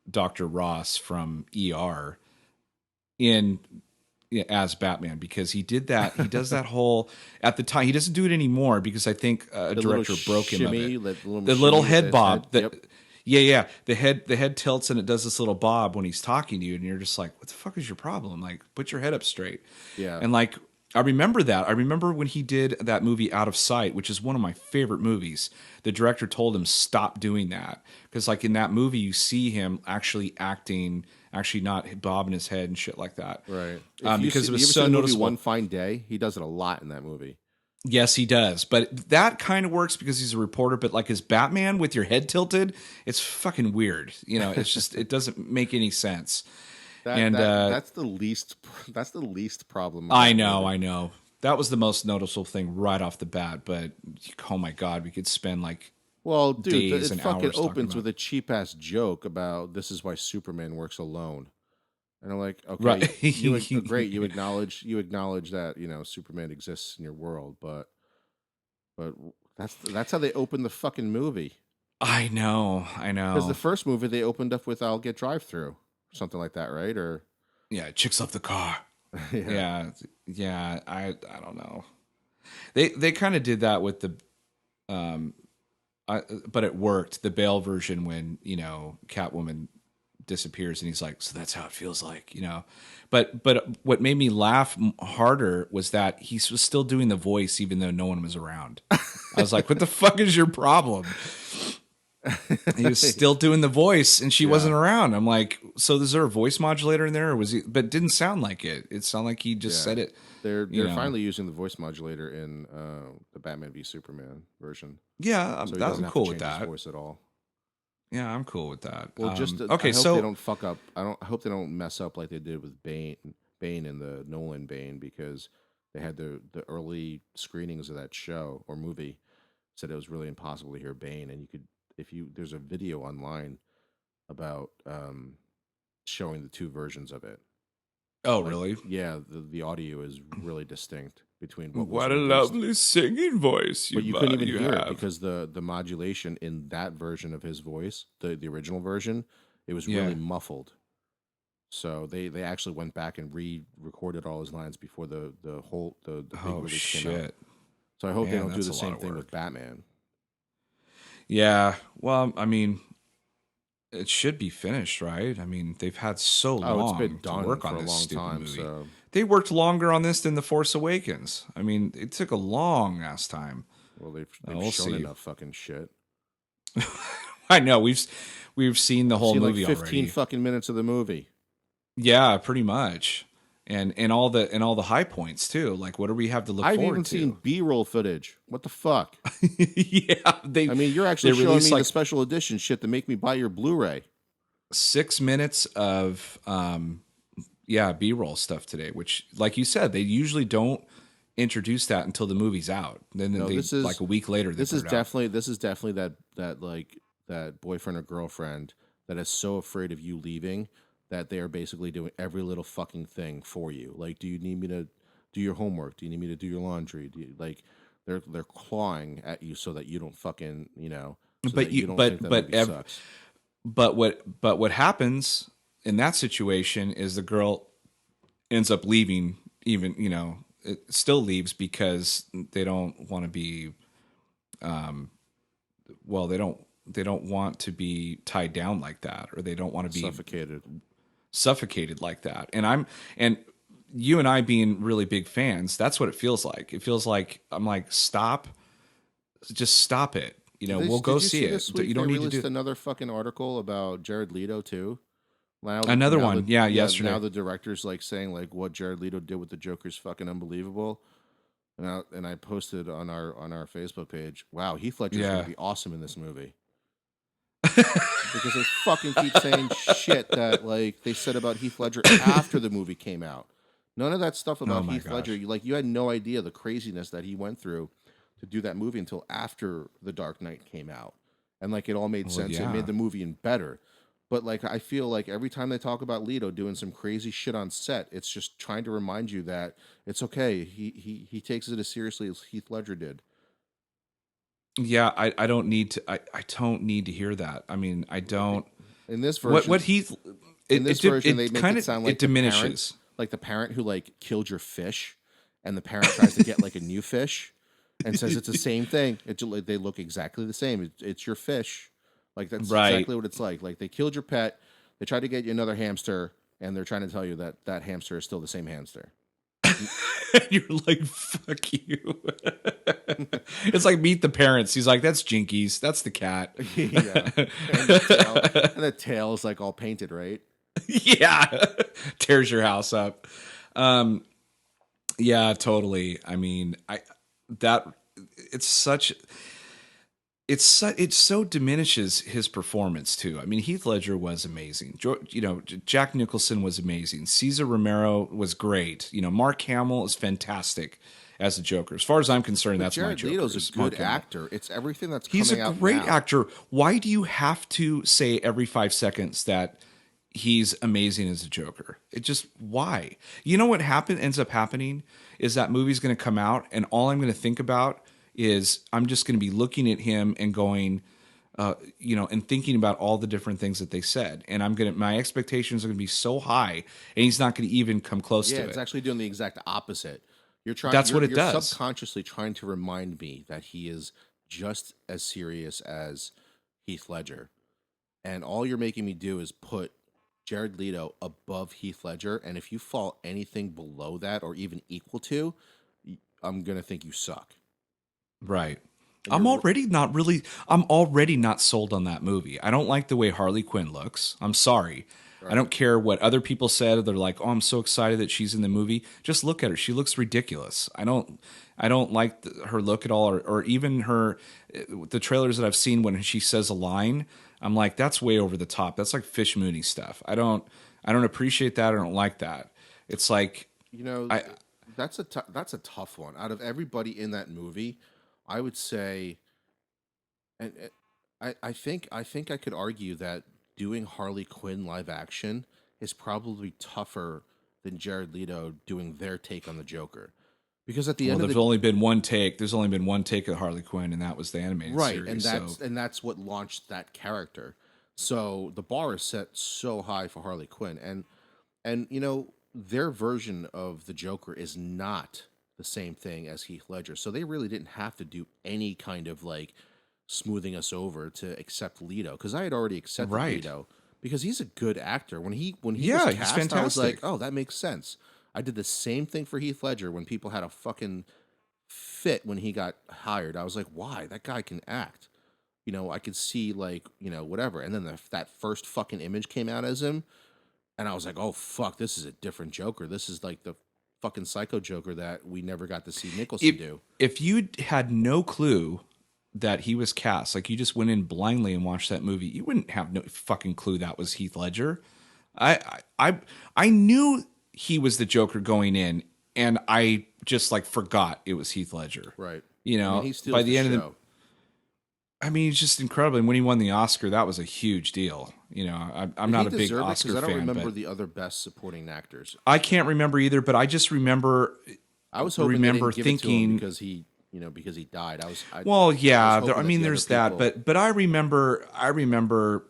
S1: Dr. Ross from ER in as Batman, because he did that. He does that whole at the time. He doesn't do it anymore because I think a director broke him of it. The little head bob.
S2: Yep.
S1: Yeah. The head tilts and it does this little bob when he's talking to you, and you're just like, "What the fuck is your problem? Like, put your head up straight."
S2: Yeah.
S1: And like, I remember that. I remember when he did that movie Out of Sight, which is one of my favorite movies. The director told him stop doing that because, like in that movie, you see him actually acting, actually not bobbing his head and shit like that.
S2: Right.
S1: Because it was so noticeable.
S2: One Fine Day, he does it a lot in that movie.
S1: Yes, he does. But that kind of works because he's a reporter. But like his Batman with your head tilted, it's fucking weird. You know, it's just it doesn't make any sense.
S2: That's the least. That's the least problem.
S1: I know. That was the most noticeable thing right off the bat. But oh my god, we could spend like
S2: dude,
S1: days and
S2: fucking
S1: hours
S2: opens with a cheap ass joke about this is why Superman works alone, and I'm like, okay,
S1: right.
S2: Great, you acknowledge that Superman exists in your world, but that's how they open the fucking movie.
S1: I know.
S2: Because the first movie they opened up with "I'll get drive-through." Something like that, right? Or
S1: chicks off the car. yeah. I don't know. They kind of did that with the, but it worked. The Bale version when Catwoman disappears and he's like, so that's how it feels like, But what made me laugh harder was that he was still doing the voice even though no one was around. I was like, what the fuck is your problem? He was still doing the voice and she wasn't around. I'm like, so is there a voice modulator in there, or was he? But it didn't sound like it. It sounded like he just said it.
S2: They're finally using the voice modulator in the Batman v Superman version.
S1: Yeah,
S2: so
S1: I'm cool with that.
S2: His voice at all.
S1: Yeah, I'm cool with that.
S2: Well,
S1: okay,
S2: I hope
S1: so
S2: they don't fuck up. I hope they don't mess up like they did with Bane and the Nolan Bane, because they had the early screenings of that show or movie said it was really impossible to hear Bane, and there's a video online about showing the two versions of it.
S1: Oh, really?
S2: Yeah, the audio is really distinct between
S1: what a lovely singing voice
S2: but you couldn't even hear it because the modulation in that version of his voice, the original version, it was really muffled. So they actually went back and re-recorded all his lines before the big release came out. So I hope they don't do the same thing with Batman.
S1: Yeah, well, I mean, it should be finished, right? I mean, they've had so long
S2: it's been done
S1: to work
S2: for
S1: on
S2: a
S1: this
S2: long
S1: stupid
S2: time.
S1: movie.
S2: So
S1: they worked longer on this than The Force Awakens. I mean, it took a long ass time.
S2: Well, they've shown enough fucking shit.
S1: I know we've seen the whole movie
S2: like 15
S1: already.
S2: Fucking minutes of the movie.
S1: Yeah, pretty much. And all the high points too. Like, what do we have to look forward to?
S2: I've even seen B-roll footage. What the fuck?
S1: Yeah,
S2: I mean, you're actually showing me the special edition shit to make me buy your Blu-ray.
S1: 6 minutes of B-roll stuff today, which, like you said, they usually don't introduce that until the movie's out. Then like a week later.
S2: This is definitely that boyfriend or girlfriend that is so afraid of you leaving that they are basically doing every little fucking thing for you. Like, do you need me to do your homework? Do you need me to do your laundry? They're clawing at you so that you don't fucking
S1: But what happens in that situation is the girl ends up leaving. Even it still leaves because they don't want to be. They don't want to be tied down like that, or they don't want to be suffocated like that. And you and I being really big fans, that's what it feels like. It feels like I'm like, just stop it. We'll go see it.
S2: You don't need to do another fucking article about Jared Leto too.
S1: Yesterday.
S2: Now the director's like saying like what Jared Leto did with the Joker's fucking unbelievable. And I posted on our Facebook page, wow, Heath Ledger's gonna be awesome in this movie. Because they fucking keep saying shit that like they said about Heath Ledger after the movie came out. None of that stuff
S1: Oh
S2: about
S1: my
S2: Heath Ledger.
S1: gosh.
S2: You had no idea the craziness that he went through to do that movie until after The Dark Knight came out, and like it all made
S1: Well,
S2: sense. It made
S1: yeah.
S2: the movie even better. But like I feel like every time they talk about Leto doing some crazy shit on set, it's just trying to remind you that it's okay. He takes it as seriously as Heath Ledger did.
S1: Yeah, I don't need to I don't need to hear that. I mean, I don't
S2: In this
S1: what
S2: version,
S1: Heath
S2: in
S1: it
S2: this
S1: it did
S2: version, they
S1: it
S2: make
S1: kind
S2: it
S1: of
S2: sound
S1: it diminishes.
S2: like the parent who like killed your fish, and the parent tries to get like a new fish, and says it's the same thing. They look exactly the same. It's your fish. Like that's
S1: Right.
S2: exactly what it's like. Like they killed your pet. They tried to get you another hamster, and they're trying to tell you that that hamster is still the same hamster.
S1: You're like, fuck you. It's like Meet the Parents. He's like, that's Jinkies. That's the cat.
S2: Yeah, and the tail is like all painted, right?
S1: Yeah. Tears your house up. Um, yeah, totally. I mean, that it's such it so diminishes his performance too. I mean, Heath Ledger was amazing. Jack Nicholson was amazing. Cesar Romero was great. Mark Hamill is fantastic as a Joker. As far as I'm concerned,
S2: But
S1: that's my
S2: Jared
S1: Joker.
S2: Leto's
S1: Is
S2: a
S1: Mark
S2: good
S1: Hamill.
S2: actor. It's everything that's
S1: He's a
S2: coming out
S1: great
S2: now.
S1: actor. Why do you have to say every 5 seconds that he's amazing as a Joker? It just why? You know what ends up happening is that movie's going to come out, and all I'm going to think about is I'm just going to be looking at him and going, and thinking about all the different things that they said, and my expectations are going to be so high, and he's not going to even come close
S2: Yeah,
S1: to
S2: it's
S1: it.
S2: actually doing the exact opposite.
S1: That's what it
S2: You're
S1: does.
S2: subconsciously trying to remind me that he is just as serious as Heath Ledger. And all you're making me do is put Jared Leto above Heath Ledger, and if you fall anything below that or even equal to, I'm going to think you suck.
S1: Right.
S2: And you're
S1: I'm already not sold on that movie. I don't like the way Harley Quinn looks. I'm sorry. I
S2: right.
S1: don't care what other people said. They're like, "Oh, I'm so excited that she's in the movie." Just look at her. She looks ridiculous. I don't like her look at all, or even the trailers that I've seen when she says a line. I'm like, that's way over the top. That's like Fish Mooney stuff. I don't appreciate that. I don't like that. It's like
S2: You know,
S1: I
S2: that's a tough one. Out of everybody in that movie, I would say, and I think I could argue that doing Harley Quinn live action is probably tougher than Jared Leto doing their take on the Joker, because at the
S1: well,
S2: end of
S1: there's
S2: the
S1: only been one take. There's only been one take of Harley Quinn, and that was the animated
S2: right,
S1: series. So
S2: and that's what launched that character. So the bar is set so high for Harley Quinn, and their version of the Joker is not the same thing as Heath Ledger. So they really didn't have to do any kind of like smoothing us over to accept Leto, because I had already accepted
S1: right,
S2: Leto because he's a good actor. When he was
S1: yeah, he's
S2: cast, I was like,
S1: fantastic.
S2: oh, that makes sense. I did the same thing for Heath Ledger when people had a fucking fit when he got hired. I was like, why? That guy can act. I could see like, whatever. And then that first fucking image came out as him, and I was like, oh fuck, this is a different Joker. This is like the fucking psycho Joker that we never got to see Nicholson
S1: If
S2: do.
S1: if you had no clue that he was cast, like you just went in blindly and watched that movie, you wouldn't have no fucking clue that was Heath Ledger. I knew he was the Joker going in, and I just like forgot it was Heath Ledger.
S2: Right. I mean, he
S1: By
S2: steals the
S1: the end of the,
S2: show.
S1: I mean, he's just incredible. And when he won the Oscar, that was a huge deal. I'm
S2: Did he
S1: not a big
S2: deserve it?
S1: Oscar
S2: Because I don't
S1: fan,
S2: remember
S1: but
S2: the other best supporting actors.
S1: I can't remember either. But I just
S2: I was hoping they
S1: remember
S2: didn't give it to him
S1: thinking,
S2: because he died.
S1: well,
S2: I was
S1: yeah. I
S2: hoping that
S1: mean,
S2: the other
S1: there's that,
S2: people.
S1: but I remember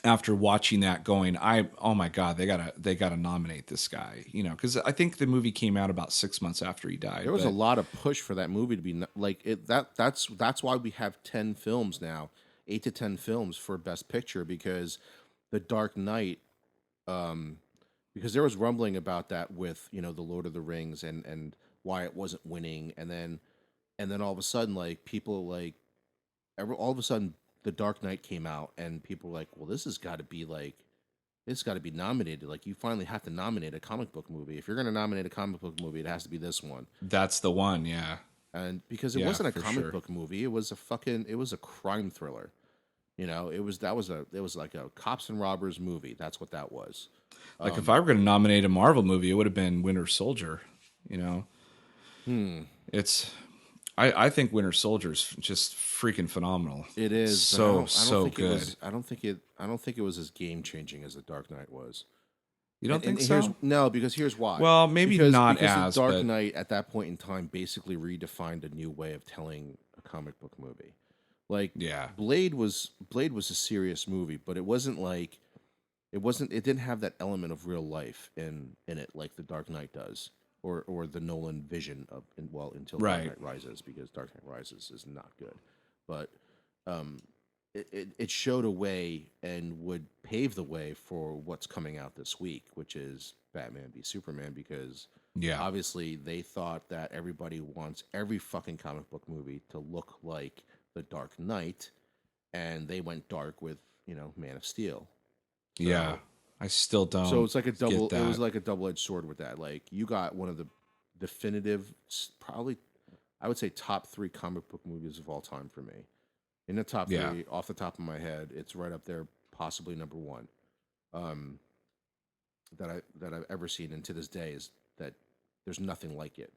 S1: after watching that, going, oh my god, they gotta nominate this guy, because I think the movie came out about 6 months after he died.
S2: There was a
S1: But
S2: lot of push for that movie to be like it. That's why we have 10 films now, 8 to 10 films for Best Picture, because The Dark Knight. Because there was rumbling about that with the Lord of the Rings and why it wasn't winning, and then all of a sudden like people like all of a sudden The Dark Knight came out, and people were like, well, this got to be nominated. Like, you finally have to nominate a comic book movie. If you're going to nominate a comic book movie, it has to be this one.
S1: that's the one, yeah,
S2: And because it
S1: yeah,
S2: wasn't a
S1: for
S2: comic
S1: sure.
S2: book movie, it was a crime thriller. You know, it was like a cops and robbers movie. That's what that was.
S1: Like if I were going to nominate a Marvel movie, it would have been Winter Soldier. You know,
S2: Hmm.
S1: it's I think Winter Soldier's just freaking phenomenal.
S2: It is, but I don't
S1: So
S2: think it
S1: good.
S2: was. I don't think it was as game changing as the Dark Knight was.
S1: You don't
S2: And
S1: think
S2: here's
S1: so?
S2: no, because here's why.
S1: Well, maybe not
S2: Because the
S1: as,
S2: Dark
S1: but
S2: Knight at that point in time basically redefined a new way of telling a comic book movie. Like
S1: yeah,
S2: Blade was a serious movie, but it wasn't like it didn't have that element of real life in it like the Dark Knight does, or the Nolan vision of until Dark
S1: right.
S2: Knight Rises, because Dark Knight Rises is not good, but um, it showed a way and would pave the way for what's coming out this week, which is Batman v Superman, because
S1: Yeah,
S2: obviously they thought that everybody wants every fucking comic book movie to look like the Dark Knight, and they went dark with Man of Steel.
S1: yeah.
S2: So
S1: I still
S2: so
S1: don't
S2: it's like a
S1: get
S2: double. It was
S1: that.
S2: like a double edged sword with that. Like you got one of the definitive, probably I would say top three comic book movies of all time for me. In the top
S1: Yeah,
S2: three, off the top of my head, it's right up there, possibly number one. Um, that I've ever seen, and to this day is that there's nothing like it.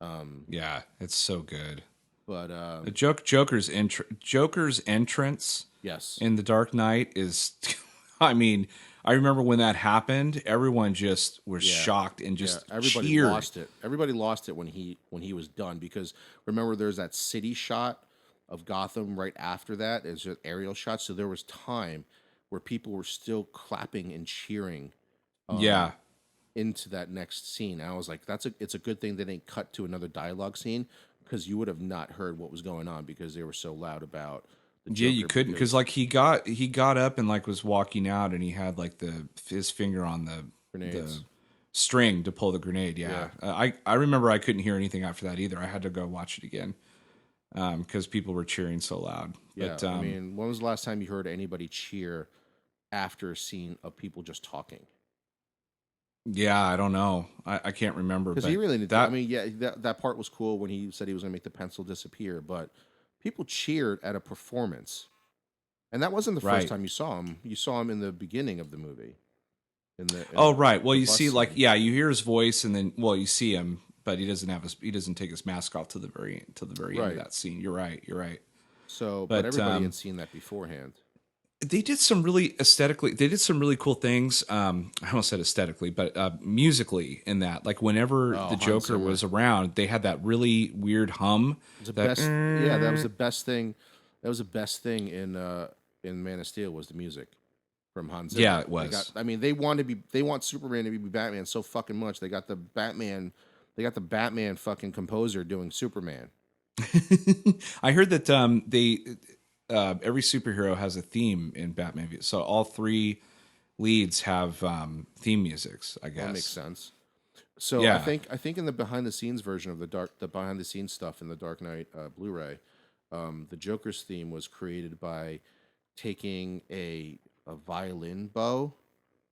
S2: Um,
S1: yeah. It's so good.
S2: but
S1: The Joker's entrance
S2: yes,
S1: in The Dark Knight is, I mean, I remember when that happened, everyone just was
S2: yeah,
S1: shocked and
S2: yeah.
S1: just
S2: Everybody
S1: cheered.
S2: lost it. Everybody lost it when he was done, because remember there's that city shot of Gotham right after that. It's just aerial shots, so there was time where people were still clapping and cheering
S1: Yeah,
S2: into that next scene. And I was like, it's a good thing they didn't cut to another dialogue scene, because you would have not heard what was going on because they were so loud about the
S1: yeah. You
S2: Joker.
S1: couldn't because
S2: Because
S1: like he got up and like was walking out and he had like his finger on the
S2: grenades.
S1: string to pull the grenade.
S2: Yeah,
S1: Yeah, I remember I couldn't hear anything after that either. I had to go watch it again because people were cheering so loud.
S2: yeah.
S1: But
S2: I mean, when was the last time you heard anybody cheer after a scene of people just talking?
S1: yeah, I don't know. I can't remember,
S2: Because he
S1: but
S2: really did. I
S1: that
S2: mean, yeah, that part was cool when he said he was going to make the pencil disappear, but people cheered at a performance, and that wasn't the first
S1: right.
S2: time you saw him. You saw him in the beginning of the movie,
S1: Oh, right. Well,
S2: the
S1: you
S2: bus
S1: see, like,
S2: scene.
S1: yeah, you hear his voice, and then, well, you see him, but he doesn't take his mask off to the very end of
S2: Right.
S1: that scene. You're right. You're right.
S2: So, but
S1: But
S2: everybody had seen that beforehand.
S1: they did some really aesthetically. They did some really cool things. I almost said aesthetically, but musically in that. Like whenever
S2: Oh,
S1: the
S2: Hans
S1: Joker
S2: Zimmer.
S1: was around, they had that really weird hum.
S2: It's the
S1: That
S2: best. Yeah, that was the best thing. That was the best thing in Man of Steel was the music from Hans
S1: yeah,
S2: Zimmer.
S1: it
S2: They got.
S1: was.
S2: I mean, they want Superman to be Batman so fucking much. They got the Batman. They got the Batman fucking composer doing Superman.
S1: I heard that they every superhero has a theme in Batman. So all three leads have theme musics, I
S2: Well, that makes
S1: guess.
S2: sense. So
S1: Yeah.
S2: I think in the behind the scenes version of the behind the scenes stuff in the Dark Knight Blu-ray, the Joker's theme was created by taking a violin bow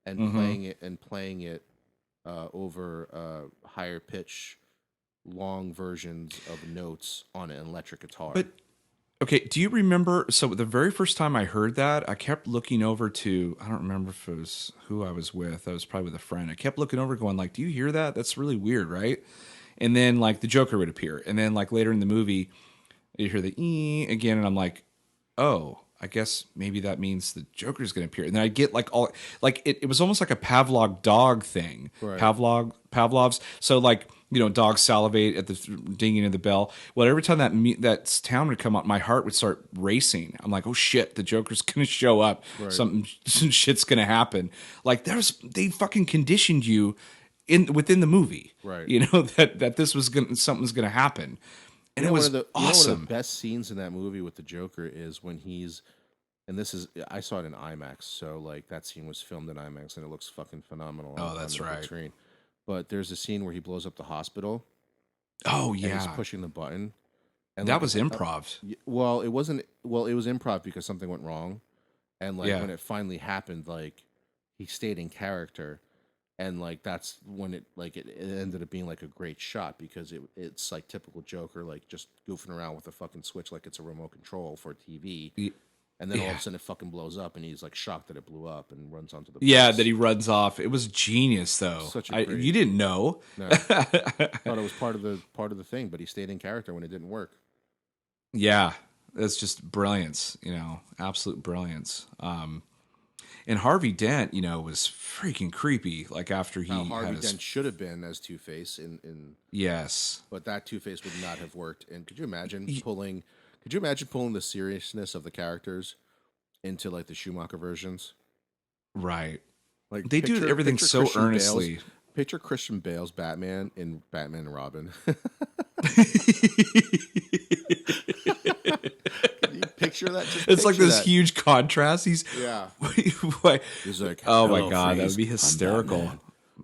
S2: and
S1: Hmm.
S2: playing it over higher pitch, long versions of notes on an electric
S1: But
S2: guitar.
S1: okay, do you remember? So the very first time I heard that, I kept looking over to. I don't remember if it was who I was with. I was probably with a friend. I kept looking over, going like, "Do you hear that? That's really weird, right?" And then like the Joker would appear, and then like later in the movie, you hear the again, and I'm like, "Oh, I guess maybe that means the Joker's going to appear." And then I get like all like it was almost like a Pavlov dog thing.
S2: Right.
S1: Pavlov's. So like dogs salivate at the dinging of the bell. Well, every time that sound would come up, my heart would start racing. I'm like, "Oh shit, the Joker's going to show up.
S2: Right.
S1: Something some shit's going to happen." Like they fucking conditioned you within the movie.
S2: Right.
S1: You know that this was something's going to happen. And it was
S2: You know one of the
S1: awesome.
S2: best scenes in that movie with the Joker is when he's, and this is, I saw it in IMAX, so like that scene was filmed in IMAX and it looks fucking phenomenal
S1: Oh,
S2: on
S1: that's
S2: the big
S1: right.
S2: screen. But there's a scene where he blows up the hospital
S1: Oh
S2: and he's
S1: yeah,
S2: pushing the button, and
S1: that
S2: like
S1: was improv.
S2: well, it wasn't, well, it was improv because something went wrong, and like
S1: Yeah,
S2: when it finally happened, like he stayed in character, and like that's when it ended up being like a great shot, because it's like typical Joker, like just goofing around with a fucking switch like it's a remote control for a TV. And then all of a sudden it fucking blows up, and he's like shocked that it blew up and runs onto the
S1: Yeah,
S2: bus.
S1: that he runs off. It was genius, though.
S2: Such a great...
S1: You didn't know.
S2: No. Thought it was part of the thing, but he stayed in character when it didn't work.
S1: Yeah, that's just brilliance, absolute brilliance. And Harvey Dent, was freaking creepy. Like after he
S2: Harvey Dent should have been as Two-Face in
S1: yes,
S2: but that Two-Face would not have worked. And could you imagine pulling the seriousness of the characters into like the Schumacher versions?
S1: Right.
S2: Like
S1: they do everything so
S2: Christian
S1: earnestly.
S2: Picture Christian Bale's Batman in Batman and Robin. Can you picture that?
S1: It's like this huge contrast. He's
S2: He's like,
S1: oh my god, that would be hysterical.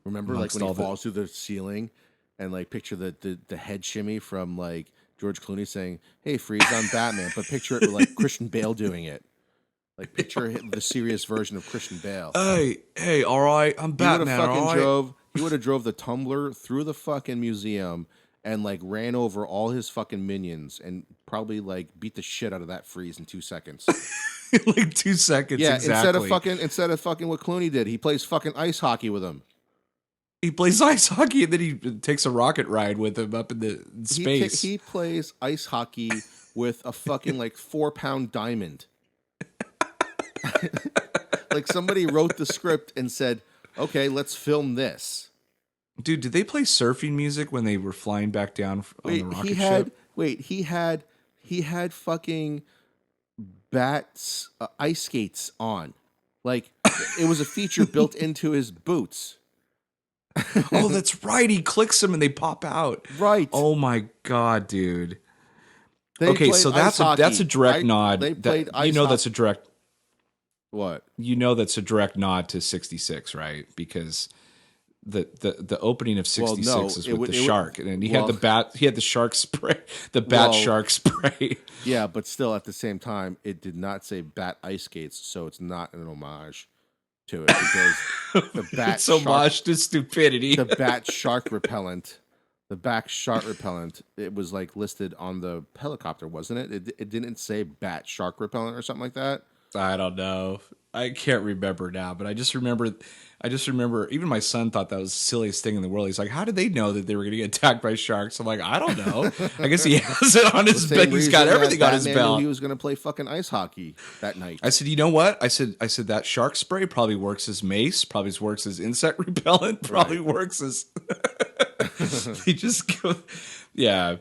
S2: Remember, like when he falls through the ceiling, and like picture the head shimmy from like George Clooney saying, "Hey, Freeze, I'm Batman," but picture it with like Christian Bale doing it. Like picture the serious version of Christian Bale.
S1: Hey, all right, I'm Batman.
S2: He would have drove the tumbler through the fucking museum and like ran over all his fucking minions and probably like beat the shit out of that Freeze in 2 seconds.
S1: Like 2 seconds.
S2: Yeah,
S1: exactly.
S2: instead of fucking what Clooney did, he plays fucking ice hockey with him.
S1: He plays ice hockey and then he takes a rocket ride with him up in the space.
S2: He plays ice hockey with a fucking like 4-pound diamond. Like somebody wrote the script and said, "Okay, let's film this."
S1: Dude, did they play surfing music when they were flying back down on the rocket ship?
S2: He had fucking Bat's ice skates on. Like it was a feature built into his boots.
S1: Oh, that's right. He clicks them and they pop out.
S2: Right.
S1: Oh my god, dude. Okay, so that's a direct nod.
S2: They played ice
S1: that's a direct.
S2: What?
S1: That's a direct nod to 66, right? Because the opening of 66 is with the shark, and he had the bat. He had the shark spray, shark spray.
S2: Yeah, but still, at the same time, it did not say bat ice skates, so it's not an homage to it because the bat
S1: it's homage to stupidity.
S2: The bat shark repellent. The back shark repellent, it was like listed on the helicopter, wasn't it? It didn't say bat shark repellent or something like that.
S1: I don't know. I can't remember now, but I just remember even my son thought that was the silliest thing in the world. He's like, how did they know that they were going to get attacked by sharks? I'm like, I don't know. I guess he has it on his belt. He's got everything on his belt.
S2: He was going to play fucking ice hockey that night.
S1: I said, you know what? I said that shark spray probably works as mace, probably works as insect repellent, probably works as... He just go... Yeah.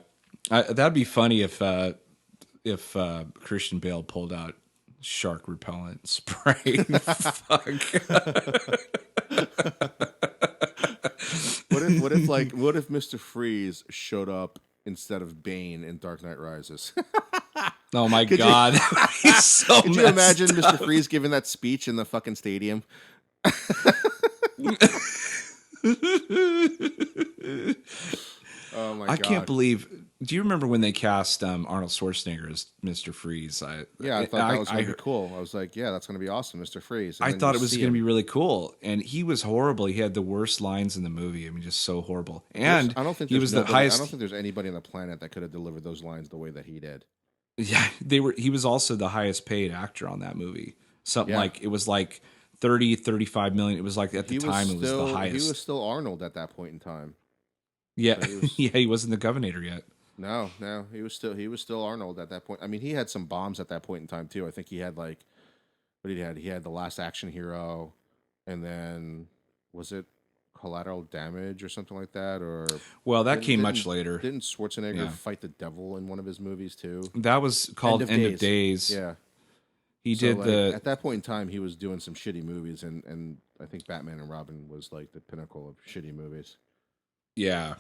S1: That'd be funny if Christian Bale pulled out shark repellent spray. Fuck.
S2: What if Mr. Freeze showed up instead of Bane in Dark Knight Rises?
S1: Oh my god.
S2: Could you imagine Mr. Freeze giving that speech in the fucking stadium? Oh my god.
S1: I can't believe. Do you remember when they cast Arnold Schwarzenegger as Mr. Freeze?
S2: I thought that was going to be cool. I was like, yeah, that's going to be awesome, Mr. Freeze.
S1: I thought it was going to be really cool. And he was horrible. He had the worst lines in the movie. I mean, just so horrible. And
S2: I don't think
S1: he was the highest.
S2: I don't think there's anybody on the planet that could have delivered those lines the way that he did.
S1: Yeah, he was also the highest paid actor on that movie. Something like it was like 30, 35 million. It was like at the time it was the highest.
S2: He was still Arnold at that point in time.
S1: Yeah, so he wasn't the Governor yet.
S2: No, he was still Arnold at that point. I mean, he had some bombs at that point in time too. I think he had like, what did he had? He had The Last Action Hero, and then was it Collateral Damage or something like that? Or
S1: that came much later.
S2: Didn't Schwarzenegger fight the devil in one of his movies too?
S1: That was called End of Days.
S2: Yeah,
S1: he did
S2: at that point in time. He was doing some shitty movies, and I think Batman and Robin was like the pinnacle of shitty movies.
S1: Yeah,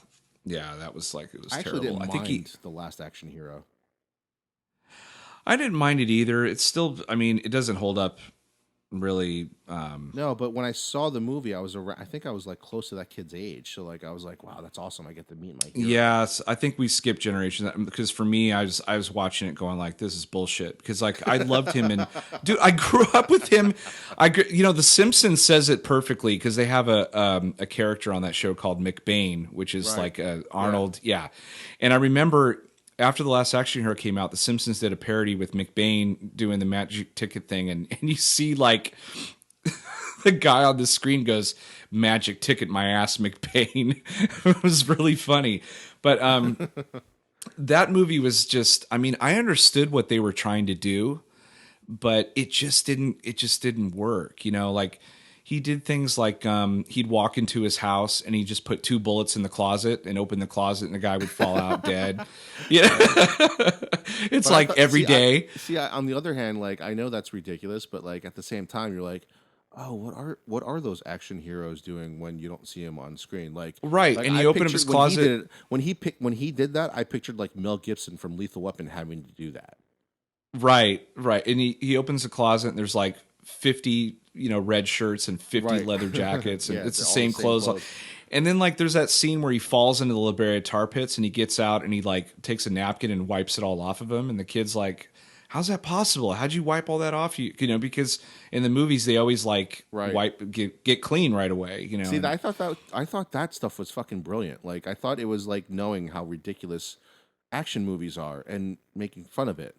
S1: that was like, it was terrible.
S2: Didn't mind The Last Action Hero.
S1: I didn't mind it either. It's still, I mean, it doesn't hold up really.
S2: No, but when I saw the movie, I think I was like close to that kid's age. So like I was like, wow, that's awesome. I get to meet my hero.
S1: Yes, I think we skipped generations because for me, I was watching it going like, this is bullshit, because like I loved him, and dude, I grew up with him. The Simpsons says it perfectly because they have a character on that show called McBain, which is like Arnold. Yeah. And I remember after the last Action Hero came out, The Simpsons did a parody with McBain doing the magic ticket thing, and you see like the guy on the screen goes, "Magic ticket, my ass, McBain." It was really funny, but that movie was just. I mean, I understood what they were trying to do, but it just didn't. It just didn't work. You know, like. He did things like he'd walk into his house and he just put 2 bullets in the closet and open the closet and the guy would fall out dead. Yeah, it's like every day.
S2: On the other hand, like I know that's ridiculous, but like at the same time, you're like, oh, what are those action heroes doing when you don't see them on screen? Like
S1: Right,
S2: like
S1: and
S2: I
S1: you open up
S2: pictured
S1: his closet.
S2: when he did that, I pictured like Mel Gibson from Lethal Weapon having to do that.
S1: Right, right, and he opens the closet and there's like 50 red shirts and 50
S2: Right.
S1: leather jackets and
S2: Yeah,
S1: it's the
S2: they're all
S1: same
S2: the same
S1: clothes.
S2: clothes.
S1: And then like there's that scene where he falls into the Liberia tar pits and he gets out and he like takes a napkin and wipes it all off of him and the kid's like, how's that possible? How'd you wipe all that off? You know, because in the movies they always like
S2: Right.
S1: get clean right away, you know.
S2: See,
S1: and-
S2: I thought that stuff was fucking brilliant. Like I thought it was like knowing how ridiculous action movies are and making fun of it.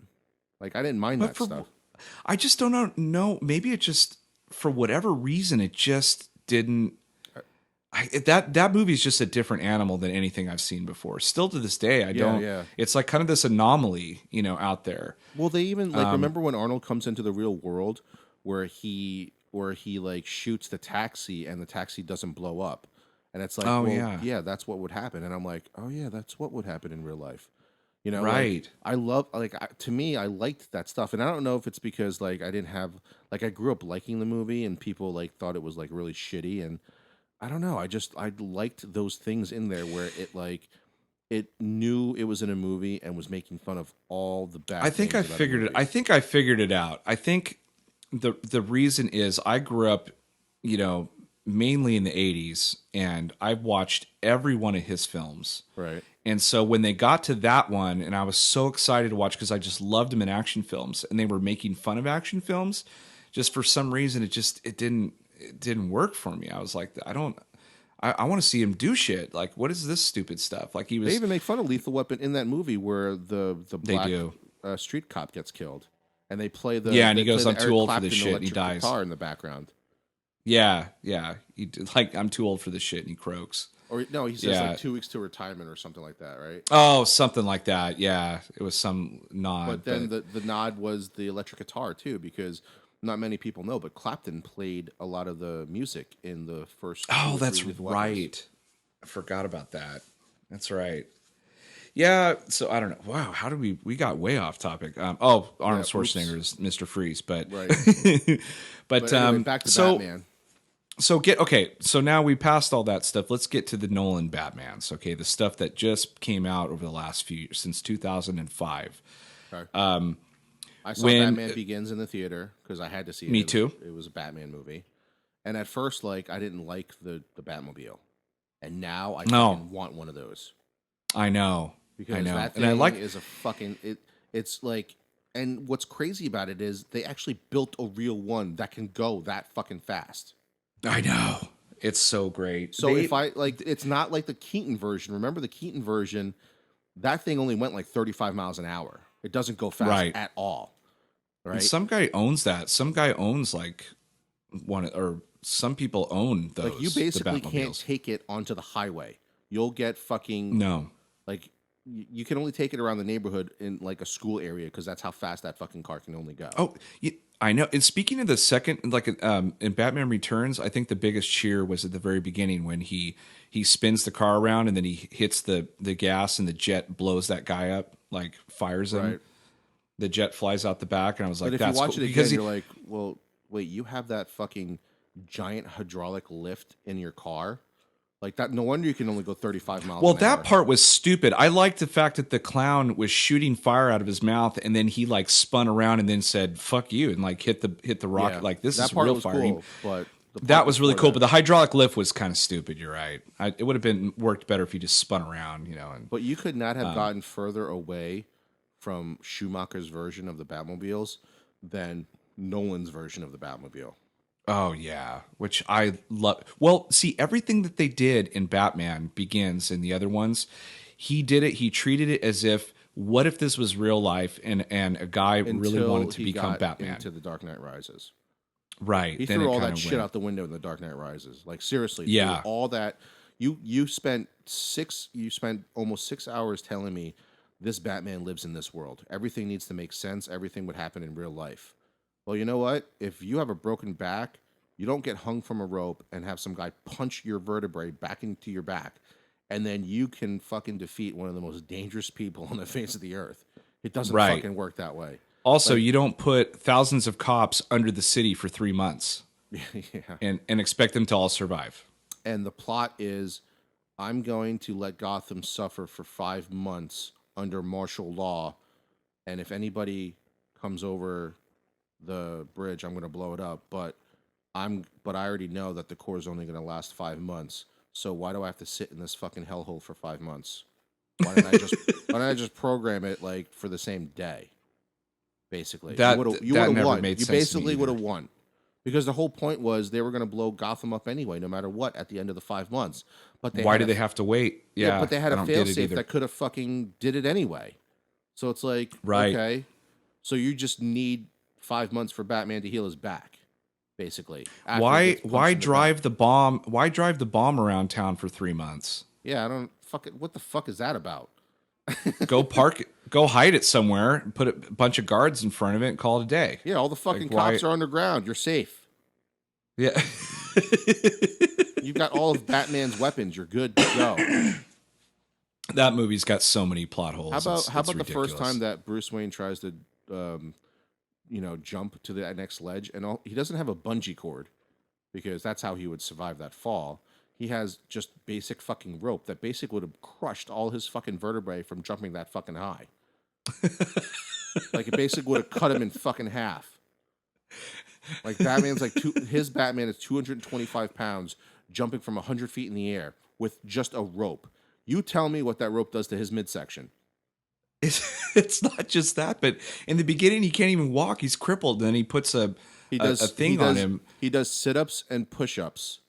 S2: Like I didn't mind
S1: But
S2: that
S1: for
S2: stuff.
S1: I just don't know. No, maybe it just for whatever reason it just didn't. That movie is just a different animal than anything I've seen before. Still to this day, I don't.
S2: yeah.
S1: It's like kind of this anomaly, out there.
S2: Well, they even like remember when Arnold comes into the real world where he like shoots the taxi and the taxi doesn't blow up. And it's like,
S1: Oh,
S2: well,
S1: yeah.
S2: that's what would happen. And I'm like, oh yeah, that's what would happen in real life. You know, like,
S1: Right.
S2: I love to me, I liked that stuff, and I don't know if it's because like I didn't have like I grew up liking the movie, and people like thought it was like really shitty, and I don't know, I liked those things in there where it like it knew it was in a movie and was making fun of all the bad.
S1: I think I
S2: things about the
S1: figured it.
S2: movie.
S1: I think I figured it out. I think the reason is I grew up, mainly in the '80s, and I've watched every one of his films.
S2: Right.
S1: And so when they got to that one, and I was so excited to watch because I just loved him in action films, and they were making fun of action films, just for some reason it didn't work for me. I was like, I want to see him do shit. Like, what is this stupid stuff? Like he was.
S2: They even make fun of Lethal Weapon in that movie where the black
S1: do.
S2: Street cop gets killed, and they play the
S1: Yeah, and he
S2: they play
S1: goes,
S2: the
S1: "I'm too
S2: Eric
S1: old for
S2: Clapton
S1: this shit," and he
S2: electric
S1: dies.
S2: guitar in the background.
S1: Yeah. Like I'm too old for this shit, and he croaks.
S2: Or no, he says
S1: Yeah.
S2: like 2 weeks to retirement or something like that, right?
S1: Oh, something like that. Yeah, it was some nod.
S2: But then the nod was the electric guitar too, because not many people know, but Clapton played a lot of the music in the first.
S1: Oh, that's right. I forgot about that. That's right. Yeah. So I don't know. Wow. How did we got way off topic? Arnold Schwarzenegger is Mr. Freeze, but
S2: Right.
S1: but
S2: anyway, back to
S1: so
S2: Batman.
S1: so so now we passed all that stuff. Let's get to the Nolan Batmans. Okay, the stuff that just came out over the last few years since 2005.
S2: Okay. I saw
S1: when-
S2: Batman Begins in the theater because I had to see it.
S1: Me
S2: It was-
S1: too.
S2: It was a Batman movie, and at first, like I didn't like the Batmobile, and now I
S1: No.
S2: fucking want one of those
S1: I know.
S2: because
S1: I know.
S2: that thing
S1: And I like
S2: is a fucking it. It's like, and what's crazy about it is they actually built a real one that can go that fucking fast.
S1: I know. It's so great.
S2: So if I like, it's not like the Keaton version. Remember the Keaton version? That thing only went like 35 miles an hour. It doesn't go fast
S1: Right.
S2: at all.
S1: And
S2: Right?
S1: some guy owns that. Some guy owns like one, or some people own those.
S2: Like you
S1: the
S2: basically can't
S1: Batmobiles.
S2: take it onto the highway. You'll get fucking
S1: No.
S2: like you can only take it around the neighborhood in like a school area because that's how fast that fucking car can only go.
S1: Oh, I know. And speaking of the second, like in Batman Returns, I think the biggest cheer was at the very beginning when he spins the car around and then he hits the gas and the jet blows that guy up, like fires him.
S2: Right.
S1: The jet flies out the back, and I was like,
S2: But if
S1: "That's
S2: you watch
S1: cool."
S2: it
S1: Because
S2: again, you're like, well, wait, you have that fucking giant hydraulic lift in your car? Like that, no wonder you can only go 35 miles
S1: well,
S2: an
S1: that
S2: hour.
S1: part was stupid. I liked the fact that the clown was shooting fire out of his mouth, and then he like spun around and then said "fuck you" and like hit the rocket.
S2: Yeah.
S1: Like this
S2: that
S1: is
S2: part
S1: real
S2: was
S1: fire.
S2: cool, but the part
S1: That was really
S2: before
S1: cool,
S2: that-
S1: but the hydraulic lift was kind of stupid. You're right. It would have been worked better if he just spun around, And
S2: But you could not have gotten further away from Schumacher's version of the Batmobiles than Nolan's version of the Batmobile.
S1: oh yeah, which I love. Well, see, everything that they did in Batman Begins and the other ones, he did it. He treated it as if what if this was real life and a guy really
S2: Until
S1: wanted to
S2: he
S1: become
S2: got
S1: Batman?
S2: into The Dark Knight Rises.
S1: Right.
S2: He
S1: Then
S2: threw
S1: it
S2: all
S1: kinda
S2: that shit
S1: went.
S2: out the window in The Dark Knight Rises. Like seriously,
S1: Yeah.
S2: threw all that. You spent almost 6 hours telling me this Batman lives in this world. Everything needs to make sense. Everything would happen in real life. Well, you know what? If you have a broken back, you don't get hung from a rope and have some guy punch your vertebrae back into your back, and then you can fucking defeat one of the most dangerous people on the face of the earth. It doesn't
S1: Right.
S2: fucking work that way.
S1: Also,
S2: Like-
S1: you don't put thousands of cops under the city for 3 months
S2: Yeah.
S1: and expect them to all survive.
S2: And the plot is, I'm going to let Gotham suffer for 5 months under martial law, and if anybody comes over the bridge, I'm going to blow it up. But I already know that the core is only going to last 5 months. So why do I have to sit in this fucking hellhole for 5 months? Why didn't I just program it like for the same day? Basically,
S1: That
S2: you would
S1: never
S2: have won.
S1: made
S2: You
S1: sense to me
S2: basically would have
S1: either.
S2: won. Because the whole point was they were going to blow Gotham up anyway, no matter what, at the end of the 5 months. But
S1: Why do they have to wait? Yeah,
S2: but they had
S1: I
S2: a
S1: don't get it
S2: failsafe
S1: either.
S2: that could have fucking did it anyway. So it's like,
S1: Right.
S2: okay, so you just need 5 months for Batman to heal his back, basically. after he
S1: Why
S2: gets punched in the
S1: drive
S2: back.
S1: the bomb? Why drive the bomb around town for 3 months?
S2: Yeah, I don't fuck it. What the fuck is that about?
S1: Go park it, go hide it somewhere, and put a bunch of guards in front of it, and call it a day.
S2: Yeah, all the fucking
S1: Like, why-
S2: cops are underground. You're safe.
S1: Yeah.
S2: You've got all of Batman's weapons. You're good to go.
S1: That movie's got so many plot holes.
S2: How about
S1: It's
S2: the first
S1: ridiculous.
S2: time that Bruce Wayne tries to, jump to the next ledge, and he doesn't have a bungee cord because that's how he would survive that fall. He has just basic fucking rope that basically would have crushed all his fucking vertebrae from jumping that fucking high. Like it basically would have cut him in fucking half. Like Batman's his Batman is 225 pounds jumping from 100 feet in the air with just a rope. You tell me what that rope does to his midsection.
S1: It's not just that, but in the beginning he can't even walk. He's crippled. Then he puts a thing on him.
S2: He does sit-ups and push-ups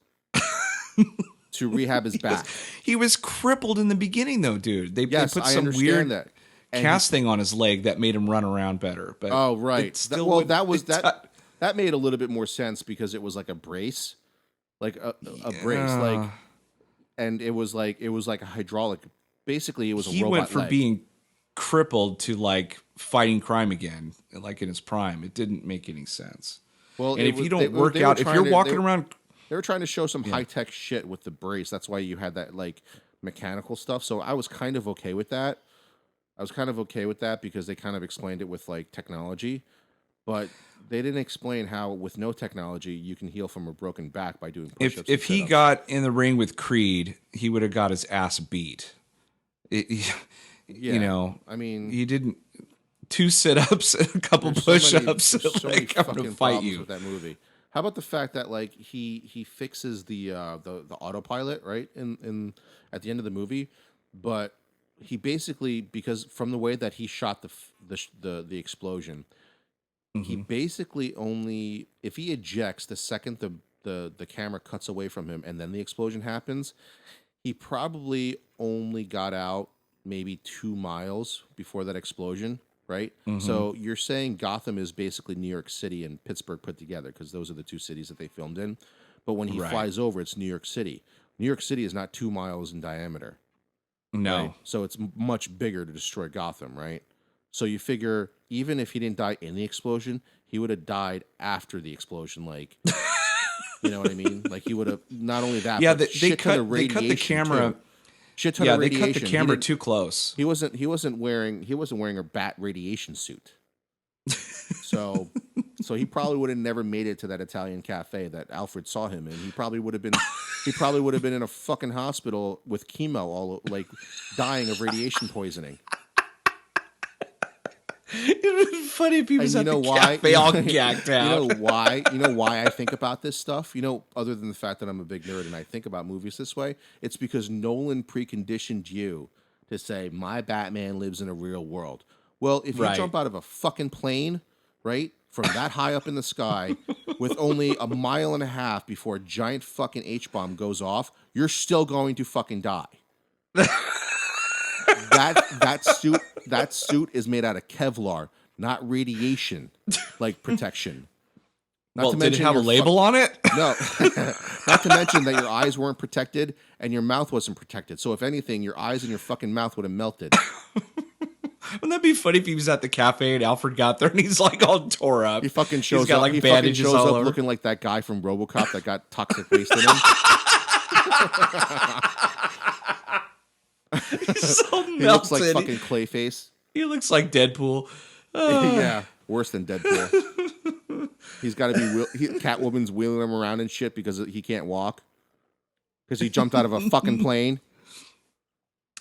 S2: to rehab his back.
S1: He was crippled in the beginning, though, dude. They
S2: Yes,
S1: put
S2: I
S1: some
S2: understand
S1: weird
S2: that. And
S1: cast thing on his leg that made him run around better. But
S2: oh, right.
S1: it still
S2: That made a little bit more sense because it was like a brace, like a brace, like, and it was like a hydraulic. Basically, it was a
S1: he
S2: robot
S1: went from
S2: leg.
S1: being crippled to like fighting crime again, like in his prime. It didn't make any sense.
S2: Well,
S1: And if you don't work out, if you're walking around,
S2: they were trying to show some high tech shit with the brace. That's why you had that like mechanical stuff. So I was kind of okay with that. Because they kind of explained it with like technology, but they didn't explain how with no technology you can heal from a broken back by doing push-ups.
S1: if he got in the ring with Creed, he would have got his ass beat. You know,
S2: I mean,
S1: he didn't 2 sit-ups and a couple
S2: there's
S1: push-ups.
S2: There's so many
S1: like, I'm
S2: fucking
S1: gonna fight
S2: problems
S1: you.
S2: with that movie. How about the fact that like he fixes the autopilot right in at the end of the movie, but he basically, because from the way that he shot the explosion, he basically only, if he ejects the second the camera cuts away from him and then the explosion happens, he probably only got out maybe 2 miles before that explosion, right? So you're saying Gotham is basically New York City and Pittsburgh put together because those are the 2 cities that they filmed in. But when he flies over, it's New York City. New York City is not 2 miles in diameter.
S1: No.
S2: Right? So it's much bigger to destroy Gotham, right? So you figure even if he didn't die in the explosion, he would have died after the explosion. Like, you know what I mean? Like he would have not only that.
S1: Yeah,
S2: but
S1: they cut the camera.
S2: Too. Shit ton
S1: Yeah,
S2: of
S1: they
S2: radiation.
S1: cut the camera too close.
S2: He wasn't wearing a bat radiation suit. So he probably would have never made it to that Italian cafe that Alfred saw him in. He probably would have been in a fucking hospital with chemo, all like dying of radiation poisoning.
S1: It would be funny if he was
S2: And
S1: at the cafe all gagged out.
S2: You know why I think about this stuff? You know, other than the fact that I'm a big nerd and I think about movies this way, it's because Nolan preconditioned you to say my Batman lives in a real world. Well, if you jump out of a fucking plane, right, from that high up in the sky with only a mile and a half before a giant fucking H-bomb goes off, you're still going to fucking die. that suit is made out of Kevlar, not radiation like protection. Not
S1: Well,
S2: to
S1: did it
S2: mention
S1: have a
S2: your
S1: label on it?
S2: no, not to mention that your eyes weren't protected and your mouth wasn't protected. So if anything, your eyes and your fucking mouth would have melted.
S1: Wouldn't that be funny if he was at the cafe and Alfred got there and he's like all tore up?
S2: He fucking
S1: He's
S2: shows
S1: got
S2: up.
S1: like
S2: He fucking
S1: bandages
S2: shows
S1: all
S2: up
S1: over.
S2: looking like that guy from RoboCop that got toxic waste in him.
S1: He's so melted.
S2: He looks like fucking Clayface.
S1: He looks like Deadpool.
S2: Yeah, worse than Deadpool. He's got to be Catwoman's wheeling him around and shit because he can't walk because he jumped out of a fucking plane.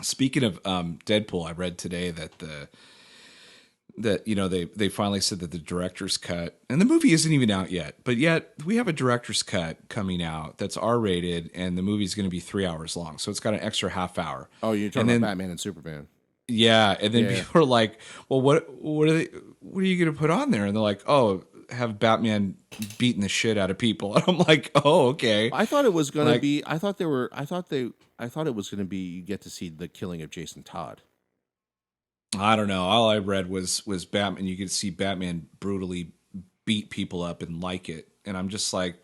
S1: Speaking of Deadpool, I read today that they finally said that the director's cut, and the movie isn't even out yet, but yet we have a director's cut coming out that's R-rated, and the movie's going to be 3 hours long, so it's got an extra half hour.
S2: Oh, you're talking about Batman and Superman.
S1: Yeah, and then people are like, "Well, what are you going to put on there?" And they're like, "Oh, have Batman beating the shit out of people." And I'm like, "Oh, okay."
S2: I thought it was going to be. I thought it was going to be. You get to see the killing of Jason Todd.
S1: I don't know. All I read was Batman. You could see Batman brutally beat people up and like it, and I'm just like,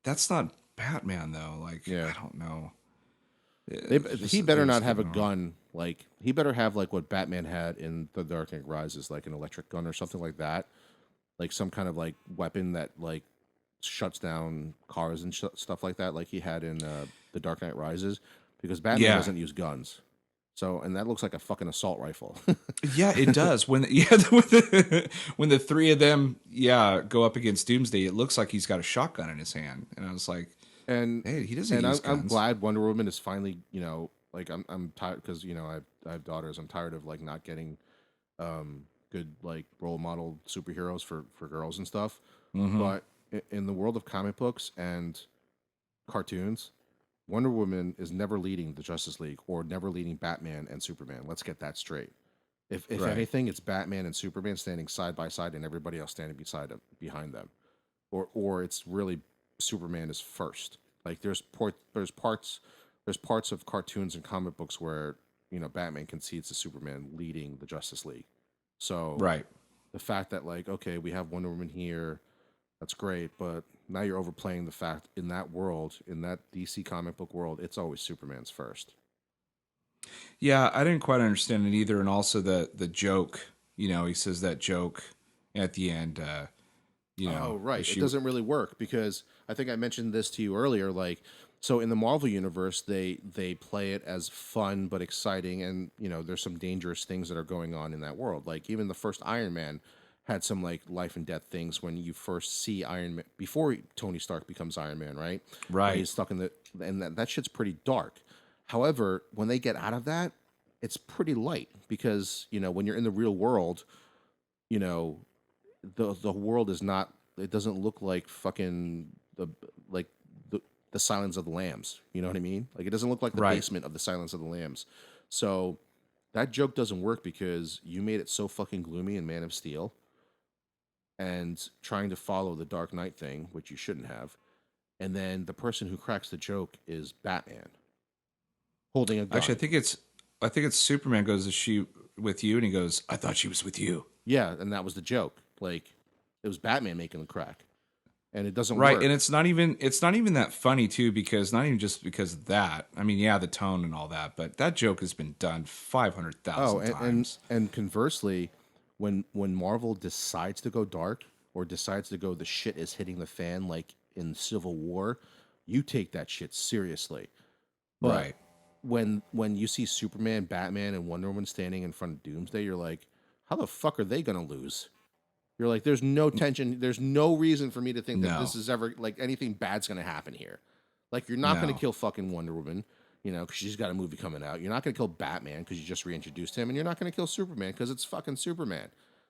S1: that's not Batman though. Like, I don't know.
S2: He better not have a gun. Like, he better have like what Batman had in The Dark Knight Rises, like an electric gun or something like that, like some kind of like weapon that like shuts down cars and stuff like that, like he had in The Dark Knight Rises, because Batman doesn't use guns. So, and that looks like a fucking assault rifle.
S1: Yeah, it does. When the three of them go up against Doomsday, it looks like he's got a shotgun in his hand, and I was like,
S2: and
S1: hey, he doesn't
S2: and
S1: use guns.
S2: I'm glad Wonder Woman is finally, like I'm tired because I have daughters. I'm tired of like not getting good like role model superheroes for girls and stuff.
S1: Mm-hmm.
S2: But in the world of comic books and cartoons, Wonder Woman is never leading the Justice League or never leading Batman and Superman. Let's get that straight. If anything, it's Batman and Superman standing side by side and everybody else standing behind them. Or it's really Superman is first. Like there's parts of cartoons and comic books where, Batman concedes to Superman leading the Justice League. So the fact that like, okay, we have Wonder Woman here, that's great, but now you're overplaying the fact in that world, in that DC comic book world, it's always Superman's first.
S1: Yeah, I didn't quite understand it either, and also the joke. He says that joke at the end.
S2: Oh, right. It doesn't really work because I think I mentioned this to you earlier. Like, so in the Marvel universe, they play it as fun but exciting, and there's some dangerous things that are going on in that world. Like even the first Iron Man had some like life and death things when you first see Iron Man before Tony Stark becomes Iron Man, right?
S1: Right.
S2: He's stuck in and that shit's pretty dark. However, when they get out of that, it's pretty light because when you're in the real world, the world is not. It doesn't look like fucking the Silence of the Lambs. You know what I mean? Like it doesn't look like the basement of the Silence of the Lambs. So that joke doesn't work because you made it so fucking gloomy in Man of Steel, and trying to follow the Dark Knight thing, which you shouldn't have. And then the person who cracks the joke is Batman holding a gun.
S1: Actually, I think it's Superman goes, "Is she with you?" And he goes, "I thought she was with you."
S2: Yeah, and that was the joke. Like it was Batman making the crack, and it doesn't
S1: work.
S2: work.
S1: And it's not even that funny too, because not even just because of that. I mean, yeah, the tone and all that, but that joke has been done 500,000 times.
S2: And conversely, when Marvel decides to go dark or decides to go the shit is hitting the fan, like in Civil War, you take that shit seriously. But when you see Superman, Batman, and Wonder Woman standing in front of Doomsday, you're like, how the fuck are they gonna lose? You're like, there's no tension. There's no reason for me to think that this is ever like anything bad's gonna happen here. Like you're not gonna kill fucking Wonder Woman, because she's got a movie coming out. You're not gonna kill Batman because you just reintroduced him, and you're not gonna kill Superman because it's fucking Superman.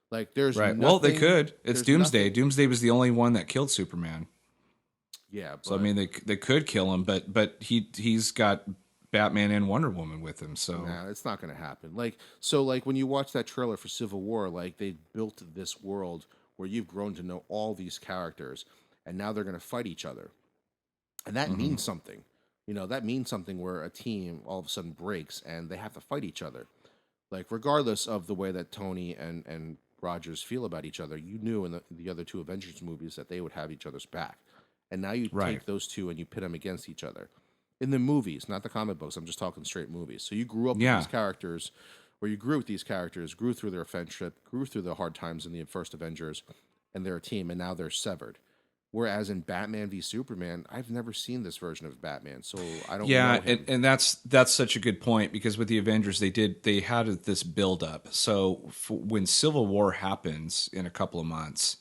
S2: Like there's nothing,
S1: well, they could. It's Doomsday.
S2: Nothing.
S1: Doomsday was the only one that killed Superman.
S2: Yeah. But,
S1: so I mean, they could kill him, but he's got Batman and Wonder Woman with him, so
S2: nah, it's not going to happen. Like when you watch that trailer for Civil War, like they built this world where you've grown to know all these characters, and now they're going to fight each other, and that means something. That means something where a team all of a sudden breaks and they have to fight each other. Like regardless of the way that Tony and Rogers feel about each other, you knew in the other two Avengers movies that they would have each other's back. And now you
S1: Right.
S2: take those two and you pit them against each other. In the movies, not the comic books, I'm just talking straight movies. So you grew up with
S1: Yeah.
S2: these characters, where you grew with these characters, grew through their friendship, grew through the hard times in the first Avengers, and they're a team, and now they're severed. Whereas in Batman v Superman, I've never seen this version of Batman, so I don't know
S1: Yeah,
S2: him.
S1: and that's such a good point because with the Avengers they had this build up. So when Civil War happens in a couple of months,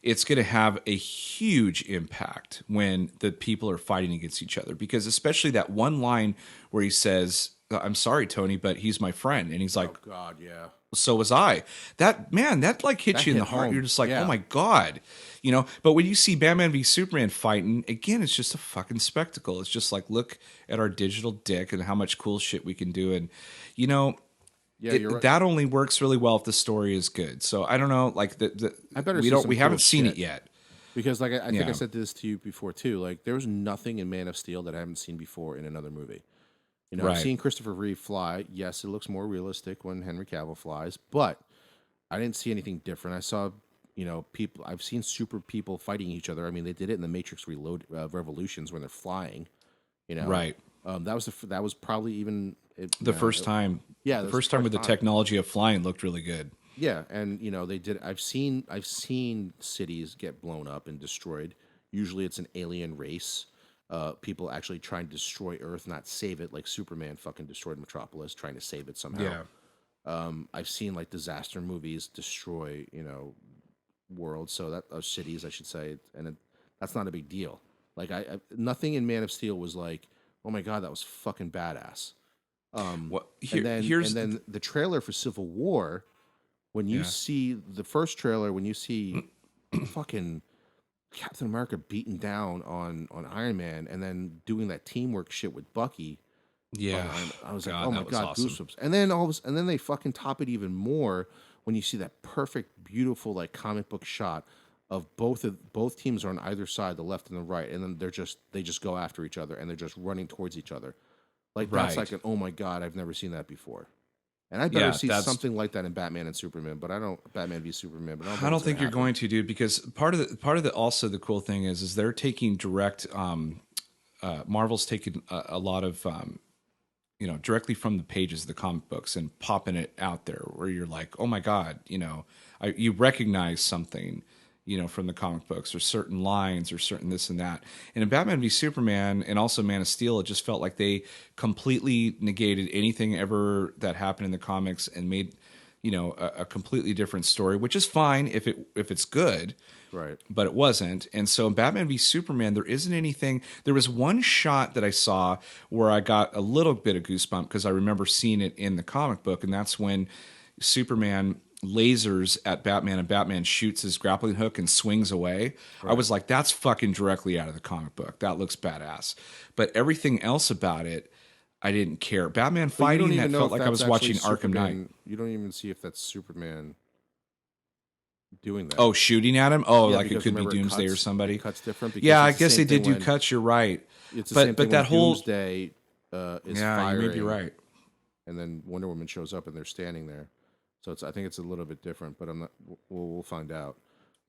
S1: it's going to have a huge impact when the people are fighting against each other because especially that one line where he says, "I'm sorry, Tony, but he's my friend," and he's like,
S2: Oh God, yeah.
S1: so was I. That man, that like hits
S2: That
S1: you in
S2: hit
S1: the heart.
S2: home.
S1: You're just like,
S2: Yeah.
S1: oh my god, you know. But when you see Batman v Superman fighting again, it's just a fucking spectacle. It's just like look at our digital dick and how much cool shit we can do, and you know,
S2: Yeah, you're right.
S1: that only works really well if the story is good. So I don't know, like
S2: I better
S1: we
S2: see
S1: don't
S2: some
S1: we
S2: cool
S1: haven't seen
S2: shit.
S1: it yet.
S2: Because like I think I
S1: Yeah.
S2: said this to you before too. Like there was nothing in Man of Steel that I haven't seen before in another movie. You know, I've
S1: Right.
S2: seen Christopher Reeve fly. Yes, it looks more realistic when Henry Cavill flies, but I didn't see anything different. I saw, you know, people. I've seen super people fighting each other. I mean, they did it in the Matrix Reload Revolutions when they're flying. You know,
S1: Right.
S2: that was probably even
S1: The first time,
S2: Yeah,
S1: the
S2: that was
S1: first time with the technology of flying looked really good.
S2: Yeah, and you know they did. I've seen cities get blown up and destroyed. Usually, it's an alien race. People actually trying to destroy Earth, not save it, like Superman fucking destroyed Metropolis, trying to save it somehow.
S1: Yeah.
S2: I've seen like disaster movies destroy, you know, worlds, so that cities, I should say, and that's not a big deal. Like nothing in Man of Steel was like, oh my god, that was fucking badass.
S1: What
S2: And then
S1: here's
S2: the trailer for Civil War, when you
S1: Yeah.
S2: see the first trailer, when you see fucking Captain America beating down on Iron Man, and then doing that teamwork shit with Bucky,
S1: yeah.
S2: I was
S1: God,
S2: like, oh my
S1: that was
S2: god,
S1: awesome.
S2: goosebumps. And then they fucking top it even more when you see that perfect, beautiful like comic book shot of both teams are on either side, the left and the right, and then they just go after each other and they're just running towards each other. Like that's
S1: Right.
S2: like an oh my god, I've never seen that before. And I better
S1: Yeah,
S2: see
S1: that's
S2: something like that in Batman and Superman, but I don't Batman v Superman, but
S1: I don't
S2: it's
S1: think
S2: gonna
S1: you're
S2: happen.
S1: going to, dude, because part of the also the cool thing is they're taking direct Marvel's taking a lot of you know directly from the pages of the comic books and popping it out there where you're like, oh my god, you know, you recognize something, you know, from the comic books or certain lines or certain this and that. And in Batman v Superman and also Man of Steel, it just felt like they completely negated anything ever that happened in the comics and made, you know, a completely different story, which is fine if it's good,
S2: Right.
S1: but it wasn't. And so in Batman v Superman, there isn't anything. There was one shot that I saw where I got a little bit of goosebump because I remember seeing it in the comic book, and that's when Superman lasers at Batman and Batman shoots his grappling hook and swings away. I was like, that's fucking directly out of the comic book. That looks badass. But everything else about it, I didn't care. Batman
S2: But you don't
S1: fighting, that
S2: even know
S1: felt
S2: if
S1: like I
S2: that's
S1: was
S2: actually
S1: watching Arkham Knight.
S2: Superman. You don't even see if that's Superman doing that.
S1: Oh, shooting at him? Oh,
S2: Yeah,
S1: like it
S2: because
S1: could be
S2: remember
S1: Doomsday or
S2: cuts,
S1: somebody.
S2: it cuts different. Because
S1: Yeah, I
S2: it's the
S1: guess they
S2: same
S1: did
S2: thing
S1: do
S2: when-
S1: cuts. You're right.
S2: It's the
S1: But
S2: same thing
S1: that
S2: when
S1: whole
S2: Doomsday is
S1: yeah,
S2: firing,
S1: you may be right.
S2: and then Wonder Woman shows up and they're standing there. So I think it's a little bit different, but I'm not. We'll find out.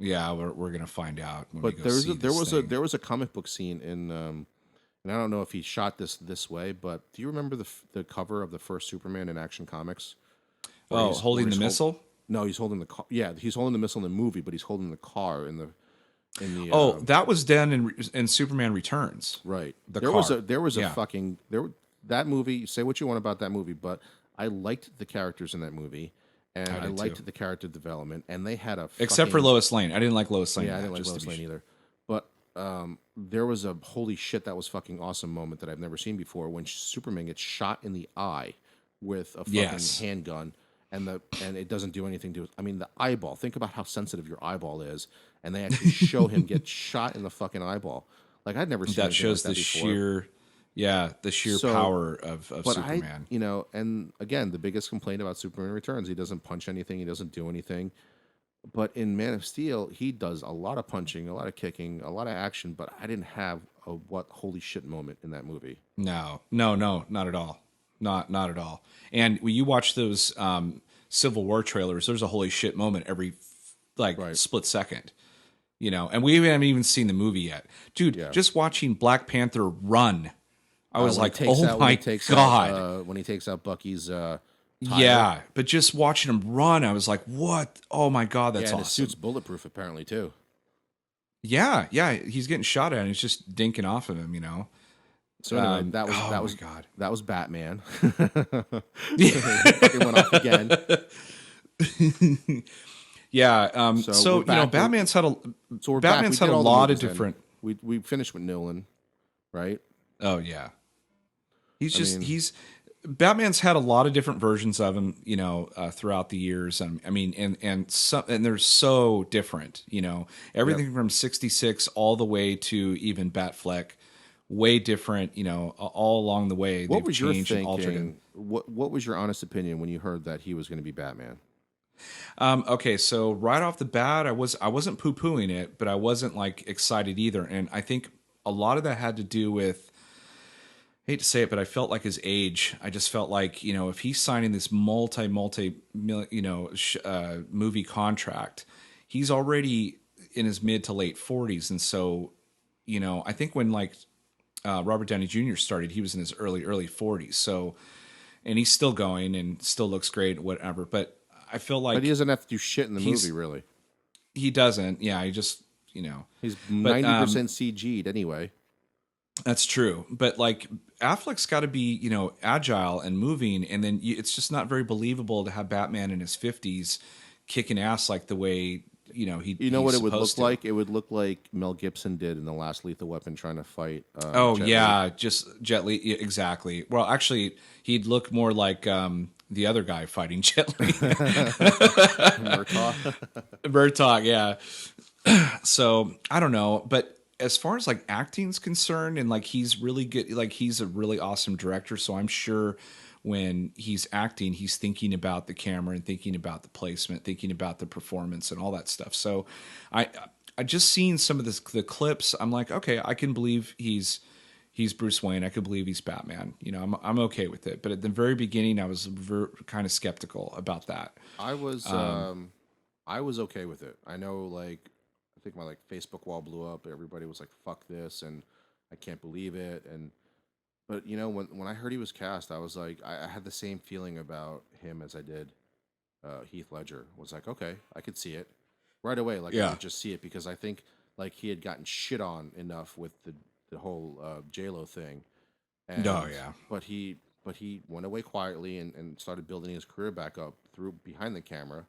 S1: Yeah, we're gonna find out when we
S2: But
S1: go see this thing.
S2: there was a comic book scene in, and I don't know if he shot this way, but do you remember the cover of the first Superman in Action Comics? Where
S1: Oh, holding
S2: where
S1: the missile.
S2: No, he's holding the car. Yeah, he's holding the missile in the movie, but he's holding the car in the.
S1: Oh, that was done in Superman Returns.
S2: Right.
S1: The
S2: there
S1: car.
S2: was a
S1: Yeah.
S2: fucking that movie. Say what you want about that movie, but I liked the characters in that movie, and I
S1: did
S2: liked
S1: too.
S2: the character development, and they had a
S1: Except for
S2: fucking-
S1: Lois Lane. I didn't like Lois Lane.
S2: Yeah, I
S1: in
S2: didn't
S1: that,
S2: like
S1: just to
S2: Lois
S1: be
S2: Lane
S1: sure.
S2: either. But there was a holy shit that was fucking awesome moment that I've never seen before when Superman gets shot in the eye with a fucking
S1: Yes.
S2: handgun, and it doesn't do anything to it. I mean, the eyeball. Think about how sensitive your eyeball is, and they actually show him get shot in the fucking eyeball. Like I'd never seen
S1: That
S2: anything
S1: shows
S2: like
S1: the
S2: that before. So-
S1: power of
S2: But
S1: Superman.
S2: you know, and again, the biggest complaint about Superman Returns, he doesn't punch anything, he doesn't do anything. But in Man of Steel, he does a lot of punching, a lot of kicking, a lot of action. But I didn't have a what holy shit moment in that movie.
S1: No, not at all. not at all. And when you watch those Civil War trailers, there's a holy shit moment every
S2: Right.
S1: split second. And we haven't even seen the movie yet. Dude,
S2: Yeah.
S1: just watching Black Panther run, I was like, oh
S2: when
S1: my God.
S2: when he takes out Bucky's tire.
S1: Yeah, but just watching him run, I was like, what? Oh my God, that's
S2: and
S1: awesome.
S2: His suit's bulletproof apparently too.
S1: Yeah, he's getting shot at and it's just dinking off of him,
S2: So anyway,
S1: God.
S2: That was Batman. Fucking went off again.
S1: Yeah. So Batman's had a lot of different.
S2: We finished with Nolan, right?
S1: Oh yeah. Batman's had a lot of different versions of him, throughout the years. And they're so different, everything from 66 all the way to even Batfleck, way different, all along the way.
S2: What was your thinking? What was your honest opinion when you heard that he was going to be Batman?
S1: Okay, so right off the bat, I wasn't poo-pooing it, but I wasn't like excited either. And I think a lot of that had to do with, I hate to say it, but I felt like his age. I just felt like, if he's signing this multi movie contract, he's already in his mid to late 40s. And so, I think when Robert Downey Jr. started, he was in his early 40s. So, and he's still going and still looks great, whatever. But I feel like,
S2: but he doesn't have to do shit in the movie, really.
S1: He doesn't. Yeah, he just,
S2: he's 90% CG'd anyway.
S1: That's true, but Affleck's got to be, agile and moving, and then it's just not very believable to have Batman in his 50s kicking ass like the way he.
S2: What it would look like? It would look like Mel Gibson did in the last Lethal Weapon, trying to fight.
S1: Jet Li. Just Jet Li, exactly. Well, actually, he'd look more like the other guy fighting Jet Li, Murtaugh, yeah. So I don't know, but as far as acting's concerned, and he's really good, he's a really awesome director. So I'm sure when he's acting, he's thinking about the camera and thinking about the placement, thinking about the performance and all that stuff. So I just seen some of the clips. I'm like, okay, I can believe he's Bruce Wayne. I could believe he's Batman. I'm okay with it. But at the very beginning, I was kind of skeptical about that.
S2: I was okay with it. I know, I think my Facebook wall blew up. Everybody was like, "Fuck this," and I can't believe it. But when I heard he was cast, I was like, I had the same feeling about him as I did Heath Ledger. Was like, okay, I could see it right away. I could just see it because I think he had gotten shit on enough with the whole J-Lo thing. And, But he went away quietly and started building his career back up through behind the camera.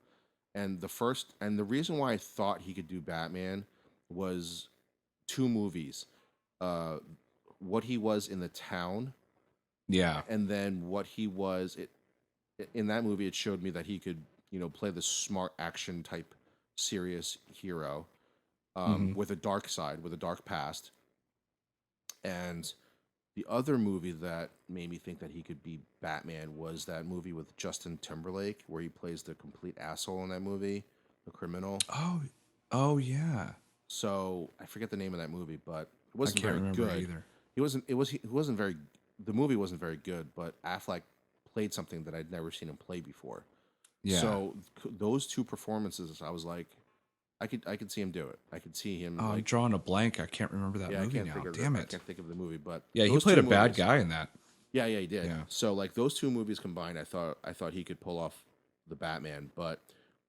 S2: And the reason why I thought he could do Batman was two movies. What he was in The Town.
S1: Yeah.
S2: And then what he was in that movie, it showed me that he could, play the smart action type serious hero with a dark side, with a dark past. And the other movie that made me think that he could be Batman was that movie with Justin Timberlake, where he plays the complete asshole in that movie, the criminal.
S1: Oh yeah.
S2: So I forget the name of that movie, but it wasn't very good either. He wasn't very. The movie wasn't very good, but Affleck played something that I'd never seen him play before. Yeah. So those two performances, I was like, I could see him do it. I could see him.
S1: Oh, I'm drawing a blank. I can't remember that movie now. Damn it!
S2: I can't think of the movie, but
S1: yeah, he played a bad guy in that.
S2: Yeah, he did. Yeah. So those two movies combined, I thought he could pull off the Batman. But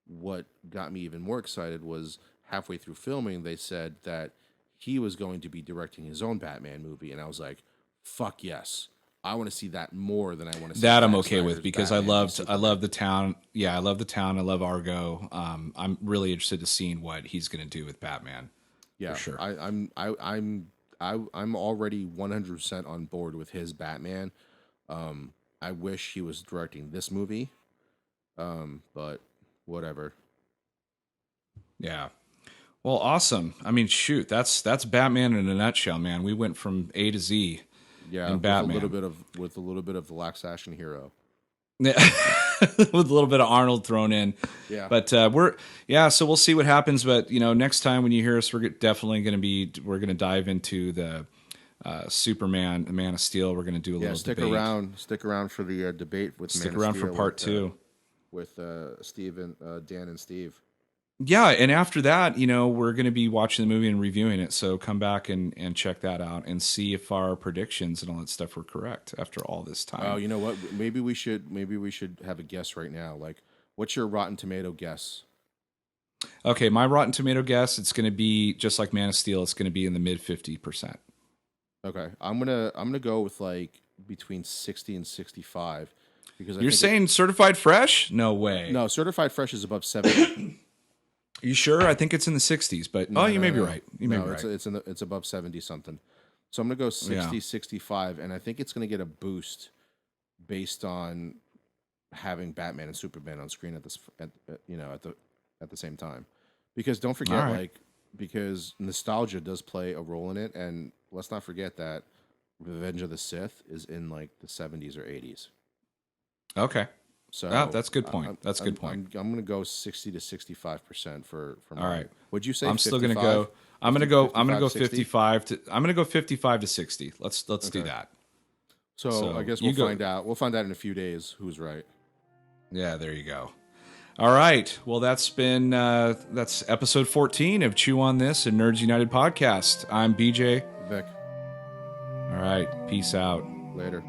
S2: what got me even more excited was halfway through filming, they said that he was going to be directing his own Batman movie, and I was like, "Fuck yes." I want to see that more than I want to see
S1: that. I'm okay with because Batman I love The Town. Yeah, I love The Town. I love Argo. I'm really interested to seeing what he's going to do with Batman.
S2: Yeah,
S1: for sure.
S2: I'm already 100% on board with his Batman. I wish he was directing this movie, but whatever.
S1: Yeah. Well, awesome. I mean, shoot, that's Batman in a nutshell, man. We went from A to Z.
S2: Yeah, with
S1: Batman.
S2: a little bit of the lax action hero.
S1: Yeah. With a little bit of Arnold thrown in.
S2: Yeah.
S1: But so we'll see what happens. But next time when you hear us, we're definitely going to dive into the Superman, the Man of Steel. We're going to do a little debate.
S2: Stick around for the debate with
S1: Stick
S2: Man
S1: around
S2: of Steel
S1: for part two.
S2: With Steve and Dan and Steve.
S1: Yeah, and after that, we're going to be watching the movie and reviewing it. So come back and check that out and see if our predictions and all that stuff were correct after all this time.
S2: Oh, you know what? Maybe we should have a guess right now. Like, what's your Rotten Tomato guess?
S1: Okay, my Rotten Tomato guess, it's going to be just like Man of Steel. It's going to be in the mid 50%.
S2: Okay, I'm gonna go with like between 60 and 65 because
S1: you're saying certified fresh? No way.
S2: No, certified fresh is above 70.
S1: Are you sure? I think it's in the 60s, but you may be right. You may be right.
S2: It's above 70 something. So I'm gonna go 60, 65, and I think it's gonna get a boost based on having Batman and Superman on screen at the same time. Because don't forget, because nostalgia does play a role in it, and let's not forget that Revenge of the Sith is in like the 70s or 80s.
S1: Okay.
S2: So
S1: that's a good point. That's a good point.
S2: I'm going to go 60 to 65% for
S1: all right.
S2: Would you say?
S1: I'm
S2: 55?
S1: Still going to go. I'm going to go. I'm going to go 55 to. I'm going to go 55 to 60. Let's do that.
S2: So I guess we'll find out. We'll find out in a few days who's right.
S1: Yeah, there you go. All right. Well, that's been that's episode 14 of Chew on This and Nerds United podcast. I'm BJ.
S2: Vic.
S1: All right. Peace out.
S2: Later.